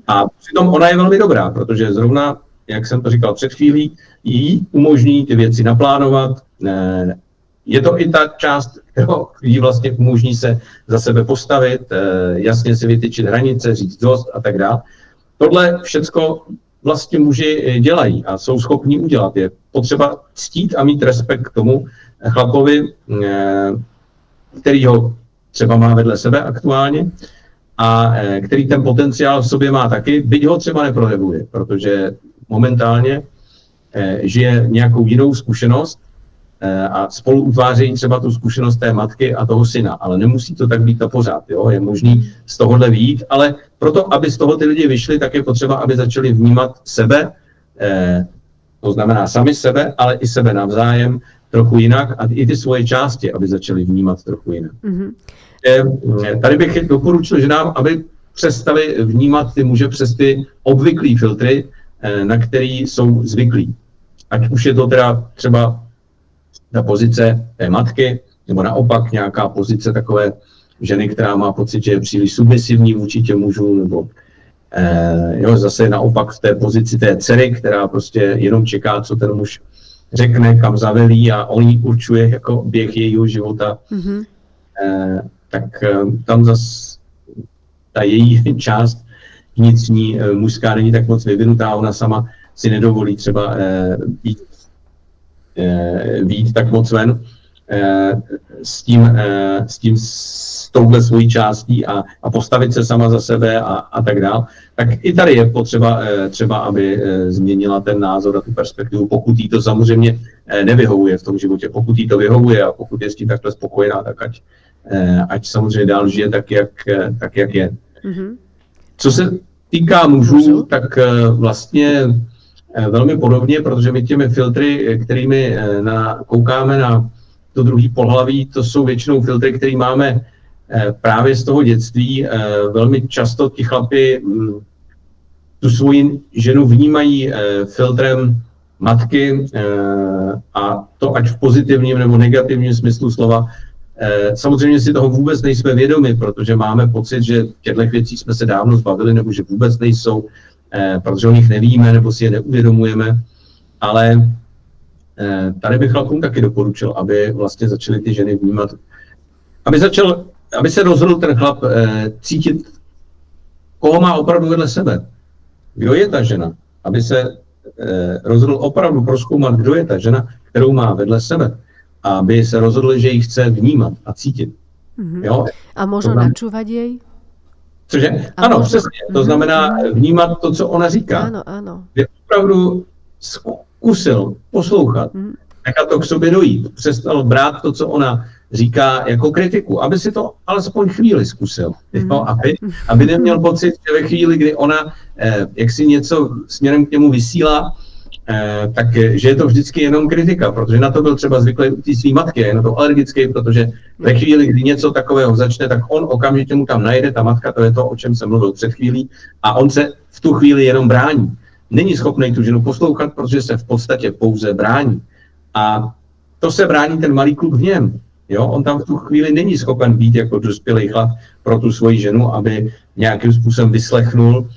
A přitom ona je velmi dobrá, protože zrovna, jak jsem to říkal před chvílí, jí umožní ty věci naplánovat. Je to i ta část, kterou jí vlastně umožní se za sebe postavit, jasně si vytyčit hranice, říct dost a tak dále. Tohle všecko vlastně muži dělají a jsou schopní udělat. Je potřeba ctít a mít respekt k tomu chlapovi, který ho třeba má vedle sebe aktuálně a který ten potenciál v sobě má taky, byť ho třeba neprojevuje, protože momentálně žije nějakou jinou zkušenost a spolu utvářejí třeba tu zkušenost té matky a toho syna, ale nemusí to tak být na pořád, jo? Je možný z tohohle vyjít, ale proto, aby z toho ty lidi vyšli, tak je potřeba, aby začali vnímat sebe, to znamená sami sebe, ale i sebe navzájem trochu jinak a i ty svoje části, aby začali vnímat trochu jinak. Tady bych doporučil ženám, aby přestali vnímat ty muže přes ty obvyklý filtry, na který jsou zvyklí. Ať už je to teda třeba ta pozice té matky, nebo naopak nějaká pozice takové ženy, která má pocit, že je příliš submisivní vůči těm mužům, nebo zase naopak v té pozici té dcery, která prostě jenom čeká, co ten muž řekne, kam zavelí a on jí určuje jako běh jejího života. Tak tam zase ta její část vnitřní mužská není tak moc vyvinutá, ona sama si nedovolí třeba být tak moc ven s touhle svojí částí a postavit se sama za sebe a tak dál, tak i tady je potřeba třeba, aby změnila ten názor a tu perspektivu, pokud jí to samozřejmě nevyhovuje v tom životě. Pokud jí to vyhovuje a pokud je s tím takhle spokojená, tak ať samozřejmě dál žije tak, jak je. Co se týká mužů, tak vlastně velmi podobně, protože my těmi filtry, kterými koukáme na to druhý pohlaví, to jsou většinou filtry, které máme právě z toho dětství. Velmi často ti chlapi tu svoji ženu vnímají filtrem matky a to ať v pozitivním nebo negativním smyslu slova. Samozřejmě si toho vůbec nejsme vědomi, protože máme pocit, že těchto věcí jsme se dávno zbavili nebo že vůbec nejsou, protože o nich nevíme nebo si je neuvědomujeme, ale tady bych chlapům taky doporučil, aby vlastně začaly ty ženy vnímat, aby se rozhodl ten chlap cítit, koho má opravdu vedle sebe, kdo je ta žena, aby se rozhodl opravdu prozkoumat, kdo je ta žena, kterou má vedle sebe, aby se rozhodl, že ji chce vnímat a cítit. Jo? A možno načúvať jej? Cože? Ano, přesně. To znamená vnímat to, co ona říká. Ano. Že opravdu zkusil poslouchat, nechat to k sobě dojít, přestal brát to, co ona říká jako kritiku, aby si to alespoň chvíli zkusil. Jo? Aby neměl pocit, že ve chvíli, kdy ona jak si něco směrem k němu vysílá, takže je to vždycky jenom kritika, protože na to byl třeba zvyklý u té svý matky, je na to alergický, protože ve chvíli, kdy něco takového začne, tak on okamžitě mu tam najede, ta matka, to je to, o čem jsem mluvil před chvílí, a on se v tu chvíli jenom brání. Není schopný tu ženu poslouchat, protože se v podstatě pouze brání. A to se brání ten malý kluk v něm. Jo? On tam v tu chvíli není schopen být jako dospělý chlap pro tu svoji ženu, aby nějakým způsobem vyslechnul,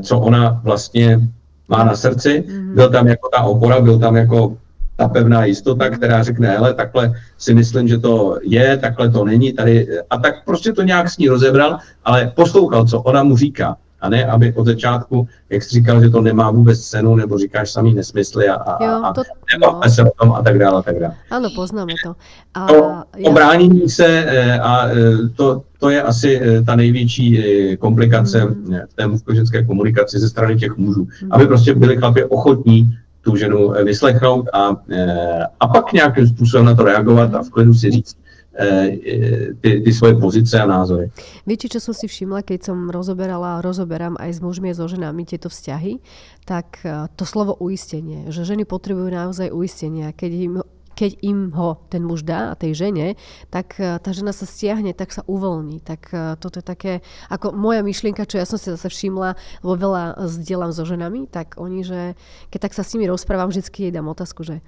co ona vlastně má na srdci, byl tam jako ta opora, byl tam jako ta pevná jistota, která řekne, hele, takhle si myslím, že to je, takhle to není, tady, a tak prostě to nějak s ní rozebral, ale poslouchal, co ona mu říká, a ne, aby od začátku, jak jsi říkal, že to nemá vůbec cenu, nebo říkáš samý nesmysly a nebavme se o tom a tak dále, a tak dále. Ano, poznáme to. To bránění se a to je asi ta největší komplikace v té mužsko-ženské komunikaci ze strany těch mužů. Aby prostě byli chlapi ochotní tu ženu vyslechnout a pak nějakým způsobem na to reagovat a v klidu si říct ty svoje pozice a názory. Viete, čo som si všimla, keď som rozoberala a rozoberám aj s mužmi a so ženami tieto vzťahy, tak to slovo uistenie, že ženy potrebujú naozaj uistenie. Keď im keď im ho ten muž dá a tej žene, tak tá žena sa stiahne, tak sa uvoľní. Tak toto je také, ako moja myšlienka, čo ja som si zase všimla, lebo veľa zdieľam so ženami, tak oni, že keď tak sa s nimi rozprávam, vždycky jej dám otázku, že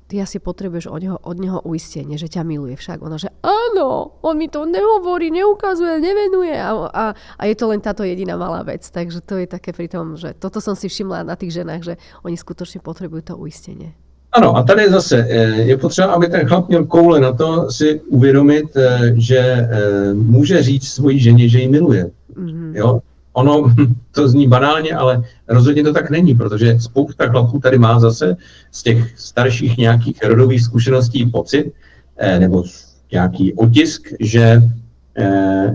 ty asi potrebuješ od neho uistenie, že ťa miluje však. Ona, že áno, on mi to nehovorí, neukazuje, nevenuje a je to len táto jediná malá vec. Takže to je také pri tom, že toto som si všimla na tých ženách, že oni skutočne potrebujú to uistenie. Ano, a tady zase je potřeba, aby ten chlap měl koule na to si uvědomit, že může říct svojí ženě, že ji miluje. Jo? Ono to zní banálně, ale rozhodně to tak není, protože spousta chlapů tady má zase z těch starších nějakých rodových zkušeností pocit, nebo nějaký otisk, že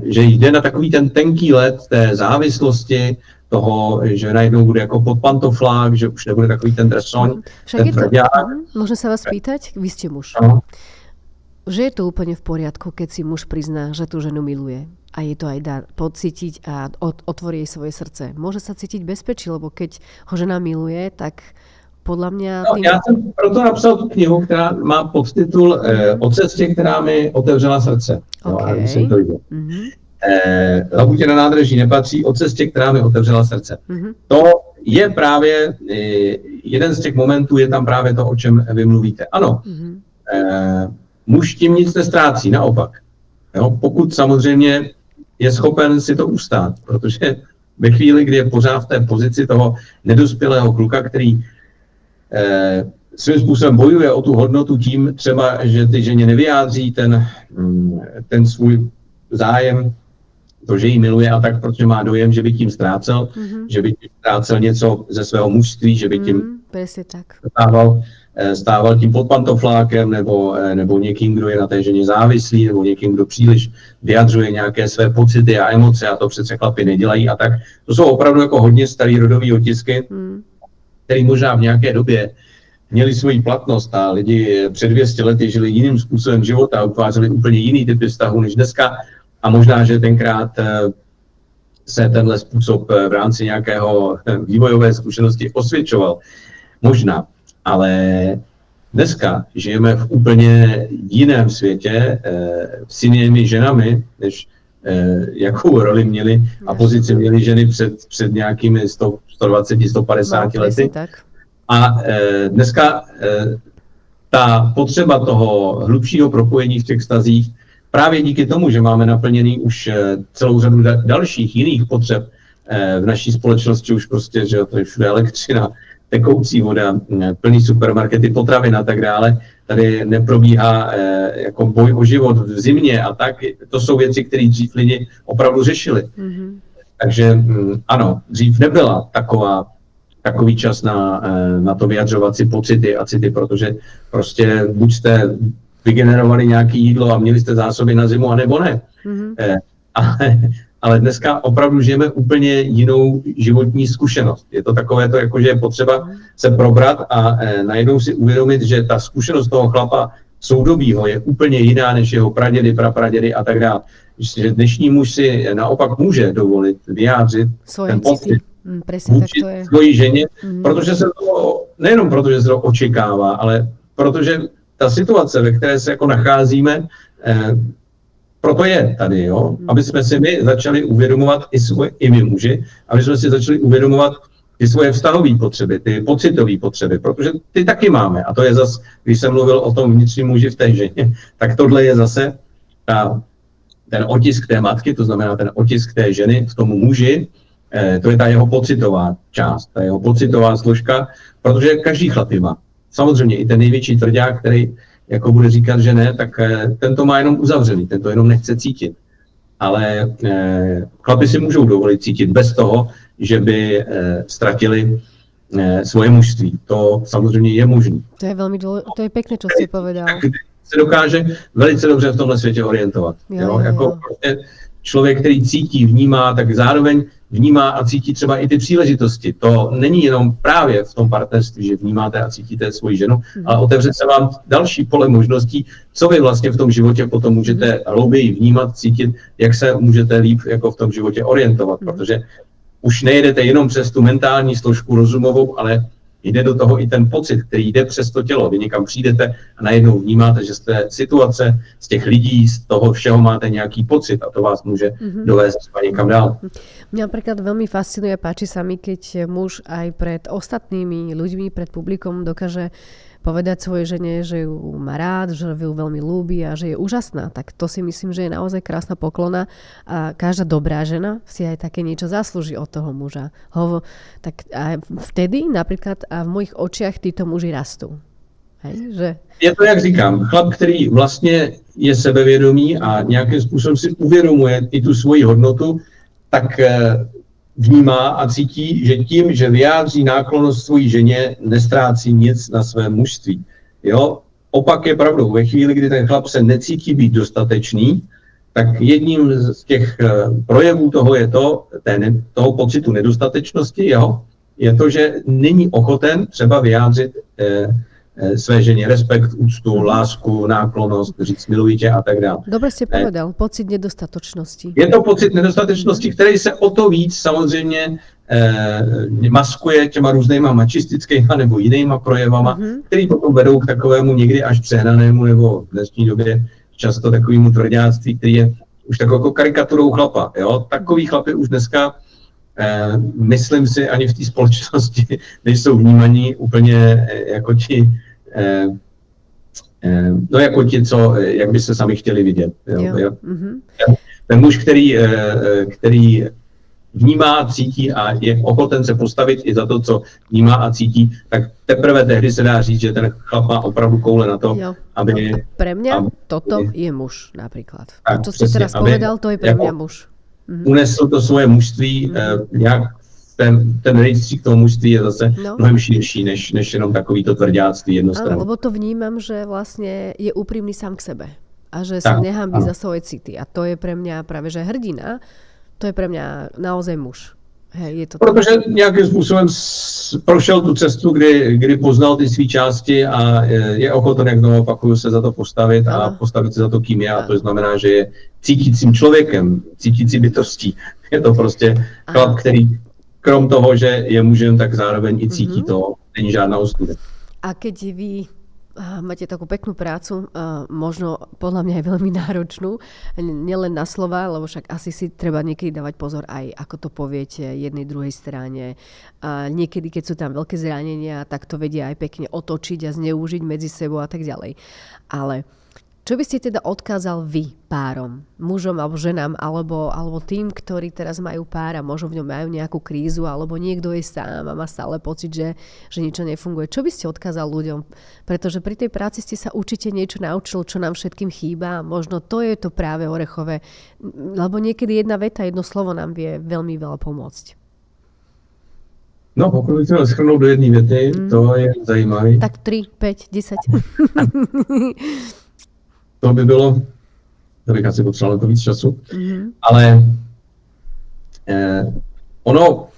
jde na takový ten tenký led té závislosti, toho, že najednou bude jako pod pantoflák, že už nebude takový ten dresoň, ten tvrdák. Môžem sa vás pýtať? Vy ste muž. No. Že je to úplne v poriadku, keď si muž prizná, že tú ženu miluje a je to aj dá pocítiť a otvorí jej svoje srdce. Môže sa cítiť bezpečí, lebo keď ho žena miluje, tak podľa mňa... No, já jsem proto napsal tu knihu, která má podtitul O cestě, která mi otevřela srdce. Okay. Labutě na nádraží nepatří, o cestě, která mi otevřela srdce. To je právě jeden z těch momentů, je tam právě to, o čem vy mluvíte. Ano, muž tím nic nestrácí, naopak. Jo, pokud samozřejmě je schopen si to ustát, protože ve chvíli, kdy je pořád v té pozici toho nedospělého kluka, který svým způsobem bojuje o tu hodnotu tím třeba, že ty ženě nevyjádří ten svůj zájem, to, že jí miluje a tak, protože má dojem, že by tím ztrácel, že by tím ztrácel něco ze svého mužství, že by tím stával tím pod pantoflákem nebo někým, kdo je na té ženě závislý, nebo někým, kdo příliš vyjadřuje nějaké své pocity a emoce a to přece chlapi nedělají a tak. To jsou opravdu jako hodně starý rodový otisky, který možná v nějaké době měli svoji platnost a lidi před 200 lety žili jiným způsobem života a utvářeli úplně jiný typy vztahu než dneska. A možná, že tenkrát se tenhle způsob v rámci nějakého vývojové zkušenosti osvědčoval. Možná. Ale dneska žijeme v úplně jiném světě s jinými ženami, než jakou roli měli a pozici měli ženy před nějakými 120, 150 lety. A dneska ta potřeba toho hlubšího propojení v těch vztazích právě díky tomu, že máme naplněný už celou řadu dalších jiných potřeb v naší společnosti, už prostě, že to je všude elektřina, tekoucí voda, plný supermarkety, potravin a tak dále. Tady neprobíhá jako boj o život v zimě a tak. To jsou věci, které dřív lidi opravdu řešili. Takže ano, dřív nebyla takový čas na to vyjadřovat si pocity a city, protože prostě buď jste vygenerovali nějaké jídlo a měli jste zásoby na zimu, anebo ne. Ale dneska opravdu žijeme úplně jinou životní zkušenost. Je to takové to, jako že je potřeba se probrat a najednou si uvědomit, že ta zkušenost toho chlapa soudobího je úplně jiná než jeho pradědy, prapradědy a tak dále. Že dnešní muž si naopak může dovolit vyjádřit ten pocit vůči svojí ženě, protože se to, nejenom protože se to očekává, ale protože ta situace, ve které se jako nacházíme, proto je tady, jo? Aby jsme si my začali uvědomovat i my muži, aby jsme si začali uvědomovat ty svoje vztahové potřeby, ty pocitové potřeby, protože ty taky máme. A to je zase, když jsem mluvil o tom vnitřním muži v té ženě, tak tohle je zase ten otisk té matky, to znamená ten otisk té ženy v tom muži, to je ta jeho pocitová část, ta jeho pocitová složka, protože každý chlap má. Samozřejmě i ten největší tvrdák, který jako bude říkat, že ne, tak ten to má jenom uzavřený, ten to jenom nechce cítit. Ale chlapi si můžou dovolit cítit bez toho, že by ztratili svoje mužství. To samozřejmě je možné. To je velmi to je pěkné, co jsi povedal. Se dokáže velice dobře v tomhle světě orientovat. Jo. Jako člověk, který cítí, vnímá, tak zároveň vnímá a cítí třeba i ty příležitosti. To není jenom právě v tom partnerství, že vnímáte a cítíte svoji ženu, ale otevře se vám další pole možností, co vy vlastně v tom životě potom můžete hlouběji vnímat, cítit, jak se můžete líp jako v tom životě orientovat, protože už nejedete jenom přes tu mentální složku rozumovou, ale jde do toho i ten pocit, který jde přes to tělo. Vy někam přijdete a najednou vnímáte, že z té situace, z těch lidí, z toho všeho máte nějaký pocit a to vás může dovést třeba někam dál. Mňa napríklad veľmi fascinuje, páči sa mi, keď muž aj pred ostatnými ľuďmi, pred publikom dokáže povedať svojej žene, že ju má rád, že ju veľmi ľúbi a že je úžasná. Tak to si myslím, že je naozaj krásna poklona a každá dobrá žena si aj také niečo zaslúži od toho muža. Tak a vtedy napríklad a v mojich očiach títo muži rastú. Hej, že... Je to, jak říkám, chlap, který vlastně je sebevědomý a nějakým způsobem si uvědomuje i tu svoji hodnotu, tak vnímá a cítí, že tím, že vyjádří náklonnost svojí ženě, nestrácí nic na svém mužství. Jo? Opak je pravdou. Ve chvíli, kdy ten chlap se necítí být dostatečný, tak jedním z těch projevů toho je toho pocitu nedostatečnosti, jo? Je to, že není ochoten třeba vyjádřit své ženě respekt, úctu, lásku, náklonnost, říct miluji tě a tak dále. Dobre ste povedal, pocit nedostatočnosti. Je to pocit nedostatečnosti, který se o to víc samozřejmě maskuje těma různýma mačistickýma nebo jinýma projevama, který potom vedou k takovému někdy až přehnanému nebo v dnešní době často takovému tvrďáctví, který je už takovou jako karikaturou chlapa. Jo? Takový chlapy už dneska myslím si, ani v té společnosti nejsou vnímaní úplně jako ti, jako ti, jak by se sami chtěli vidět. Jo? Ten muž, který vnímá, cítí a je ochoten se postavit i za to, co vnímá a cítí, tak teprve tehdy se dá říct, že ten chlap má opravdu koule na to, aby... Pre mňa toto je muž napríklad. To, čo ste teraz povedal, to je pre mňa muž. Unesl to svoje mužství, jak ten rejstřík toho mužství je zase mnohem širší, než jenom takovýto tvrďáctví jednostranné. Áno, lebo to vnímam, že vlastne je úprimný sám k sebe a že sa nehambí za svoje city. A to je pre mňa práve, že hrdina, to je pre mňa naozaj muž. Hej, je to protože nějakým způsobem prošel tu cestu, kdy poznal ty svý části a je ochoten, jak znovu opakuju, se za to postavit a postavit se za to, kým je. A to znamená, že je cítícím člověkem, cítící bytostí. Je to prostě chlap, který krom toho, že je mužem, tak zároveň i cítí to. Není žádná ostuda. A keď vy máte takú peknú prácu, možno podľa mňa aj veľmi náročnú, nielen na slova, lebo však asi si treba niekedy dávať pozor aj, ako to poviete jednej, druhej strane. Niekedy, keď sú tam veľké zranenia, tak to vedia aj pekne otočiť a zneužiť medzi sebou a tak ďalej. Ale čo by ste teda odkázal vy párom, mužom alebo ženám, alebo tým, ktorí teraz majú pár a možno v ňom majú nejakú krízu, alebo niekto je sám a má stále pocit, že niečo nefunguje. Čo by ste odkázal ľuďom? Pretože pri tej práci ste sa určite niečo naučil, čo nám všetkým chýba. Možno to je to práve orechové, lebo niekedy jedna veta, jedno slovo nám vie veľmi veľa pomôcť. No, pokud bych to shrnul do jedné věty, to je zajímavé. Tak 3, 5, 10. To by bylo, to bych asi potřeboval to víc času, ale ono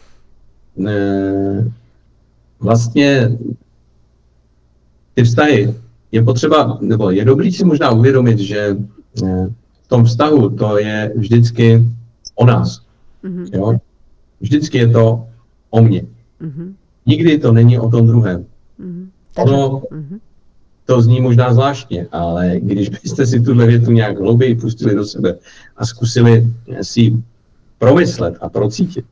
vlastně ty vztahy je potřeba, nebo je dobrý si možná uvědomit, že v tom vztahu to je vždycky o nás. Jo? Vždycky je to o mně. Nikdy to není o tom druhém. Ono, to zní možná zvláštně, ale když byste si tuhle větu nějak hlouběji pustili do sebe a zkusili si promyslet a procítit,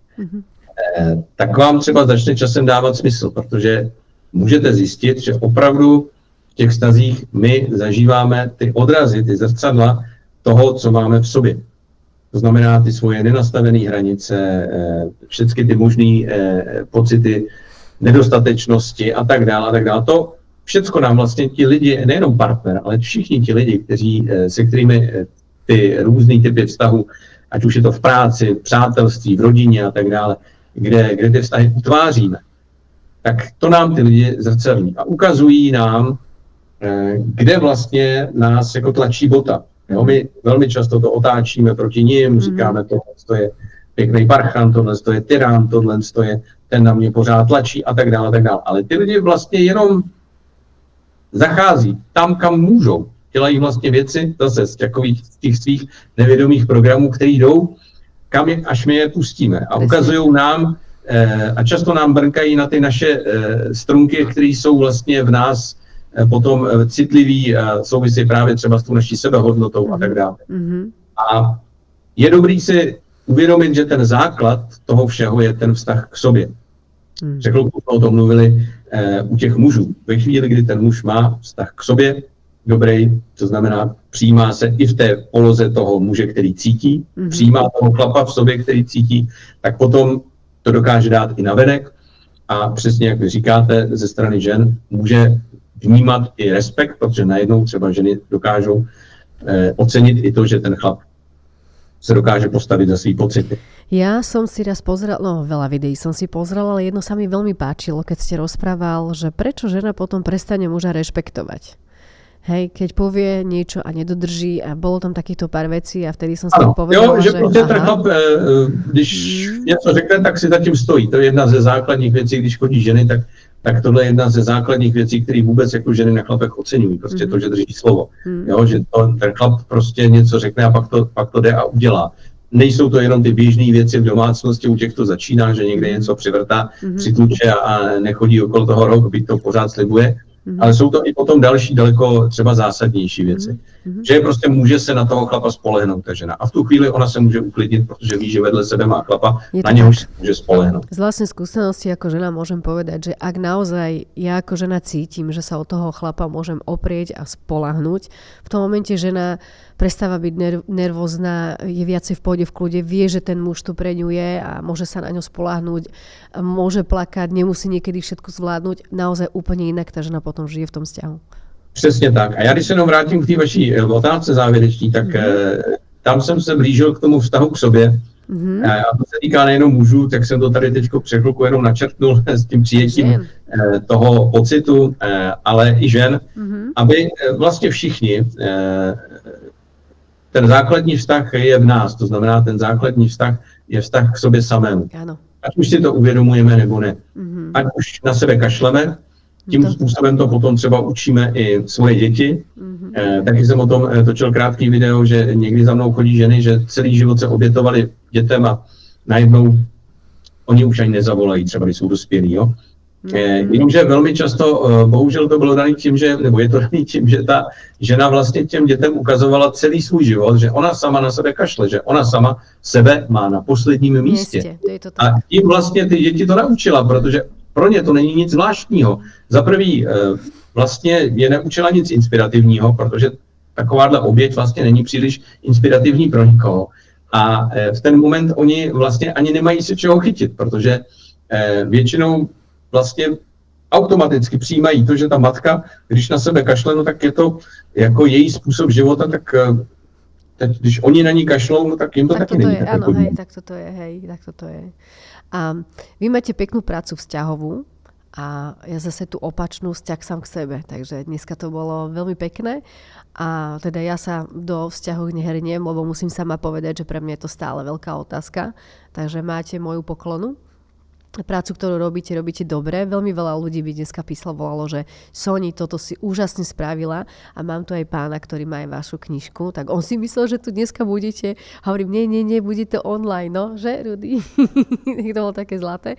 tak vám třeba začne časem dávat smysl, protože můžete zjistit, že opravdu v těch vztazích my zažíváme ty odrazy, ty zrcadla toho, co máme v sobě. To znamená ty svoje nenastavené hranice, všechny ty možné pocity nedostatečnosti a tak dále a tak dále. To všecko nám vlastně ti lidi, nejenom partner, ale všichni ti lidi, se kterými ty různý typy vztahů, ať už je to v práci, v přátelství, v rodině a tak dále, kde ty vztahy utváříme, tak to nám ty lidi zrcadlí a ukazují nám, kde vlastně nás jako tlačí bota. Jo, my velmi často to otáčíme proti nim, říkáme, to je pěkný parchant, tohle je tyrán, tohle je ten na mě pořád tlačí a tak dále, a tak dále. Ale ty lidi vlastně jenom zachází tam, kam můžou. Dělají vlastně věci zase z těch svých nevědomých programů, které jdou, až my je pustíme. A ukazují nám a často nám brnkají na ty naše strunky, které jsou vlastně v nás potom citlivý, souvisí právě třeba s tou naší sebehodnotou a tak dále. A je dobrý si uvědomit, že ten základ toho všeho je ten vztah k sobě. Řekl, o tom mluvili u těch mužů. Ve chvíli, kdy ten muž má vztah k sobě dobrý, to znamená, přijímá se i v té poloze toho muže, který cítí, přijímá toho chlapa v sobě, který cítí, tak potom to dokáže dát i navenek a přesně jak vy říkáte, ze strany žen může vnímat i respekt, protože najednou třeba ženy dokážou ocenit i to, že ten chlap se dokáže postaviť za svý pocity. Ja som si raz pozrela, veľa videí som si pozrela, ale jedno sa mi veľmi páčilo, keď ste rozprával, že prečo žena potom prestane muža rešpektovať. Hej, keď povie niečo a nedodrží a bolo tam takýchto pár vecí a vtedy som si povedala, že prostě ten chlap, když něco řekne, tak si za tím stojí. To je jedna ze základních věcí, když chodí ženy, tak tohle je jedna ze základních věcí, které vůbec jako ženy na chlapech oceňují. Prostě to, že drží slovo. Jo, že ten chlap prostě něco řekne a pak to jde a udělá. Nejsou to jenom ty běžné věci v domácnosti, u těch to začíná, že někde něco přivrtá, přitluče a nechodí okolo toho rok, byť to pořád slibuje. Ale jsou to i potom další, daleko třeba zásadnější věci. Že prostě může se na toho chlapa spolehnout ta žena. A v tu chvíli ona se může uklidnit, protože ví, že vedle sebe má chlapa, na něhož se může spolehnout. Z vlastnej skúsenosti ako žena môžem povedať, že ak naozaj ja ako žena cítim, že sa od toho chlapa môžem oprieť a spolahnúť, v tom momente žena prestáva byť nervózna, je viacej v pohode, v kľude, vie, že ten muž tu pre ňu je a môže sa na ňo spoľahnúť, môže plakať, nemusí niekedy všetko zvládnuť. Naozaj úplne inak tá žena potom žije v tom vzťahu. Přesně tak. A já když se jenom vrátím k té vaší otázce závěreční, tak tam jsem se blížil k tomu vztahu k sobě. A to se týká nejenom mužů, tak jsem to tady teď před chvilkou jenom načrtnul s tím přijetím toho pocitu, ale i žen, aby vlastně všichni, ten základní vztah je v nás, to znamená, ten základní vztah je vztah k sobě samému. Ano. Ať už si to uvědomujeme nebo ne. Ať už na sebe kašleme, tím způsobem to potom třeba učíme i svoje děti. Taky jsem o tom točil krátký video, že někdy za mnou chodí ženy, že celý život se obětovali dětem a najednou oni už ani nezavolají, třeba když jsou dospělí. Jo? Jenomže velmi často, bohužel to bylo daný tím, nebo je to daný tím, že ta žena vlastně těm dětem ukazovala celý svůj život, že ona sama na sebe kašle, že ona sama sebe má na posledním místě. A tím vlastně ty děti to naučila, protože pro ně to není nic zvláštního. Za prvý vlastně je neučila nic inspirativního, protože takováhle oběť vlastně není příliš inspirativní pro nikoho. A v ten moment oni vlastně ani nemají se čeho chytit, protože většinou vlastně automaticky přijímají to, že ta matka, když na sebe kašle, no tak je to jako její způsob života, tak když oni na ní kašlou, no tak jim to taky není. Áno, hej, tak toto je. A vy máte peknú prácu vzťahovú a ja zase tú opačnú vzťah sám k sebe, takže dneska to bolo veľmi pekné a teda ja sa do vzťahov nehrniem, lebo musím sama povedať, že pre mňa je to stále veľká otázka, takže máte moju poklonu. Prácu, ktorú robíte dobre. Veľmi veľa ľudí by dneska volalo, že Soni, toto si úžasne spravila a mám tu aj pána, ktorý má aj vašu knižku, tak on si myslel, že tu dneska budete. Hovorím, nie, bude to online, no, že, Rudy? To bolo také zlaté.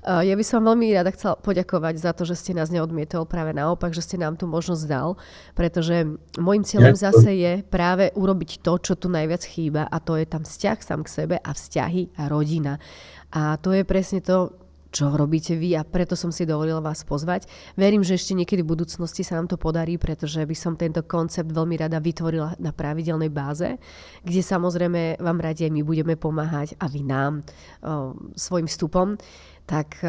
Ja by som veľmi rada chcela poďakovať za to, že ste nás neodmietol, práve naopak, že ste nám tu možnosť dal, pretože môjim cieľom zase je práve urobiť to, čo tu najviac chýba a to je tam vzťah sám k sebe a vzťahy a rodina. A to je presne to, čo robíte vy a preto som si dovolila vás pozvať. Verím, že ešte niekedy v budúcnosti sa nám to podarí, pretože by som tento koncept veľmi rada vytvorila na pravidelnej báze, kde samozrejme vám radi aj my budeme pomáhať a vy nám svojim vstupom. Tak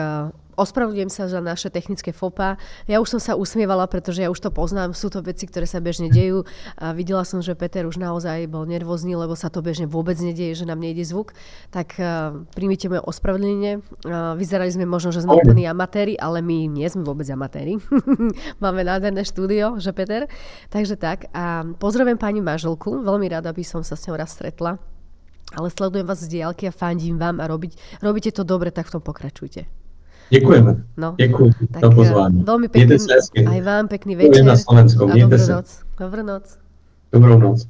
ospravedlňujem sa za naše technické fopa. Ja už som sa usmievala, pretože ja už to poznám. Sú to veci, ktoré sa bežne dejú. A videla som, že Peter už naozaj bol nervózny, lebo sa to bežne vôbec nedieje, že nám nejde zvuk. Tak príjmite moje ospravedlnenie. Vyzerali sme možno, že sme úplní amatéri, ale my nie sme vôbec amatéri. Máme nádherné štúdio, že Peter? Takže tak. A pozdravujem pani manželku. Veľmi rada by som sa s ňou raz stretla. Ale sledujem vás z diaľky a fandím vám a robíte to dobre, tak v tom pokračujte. Děkujeme. No. Děkuji za pozvání. Veľmi pekný, aj vám pekný večer. Na Slovensku. A dobrú noc. Dobrou noc.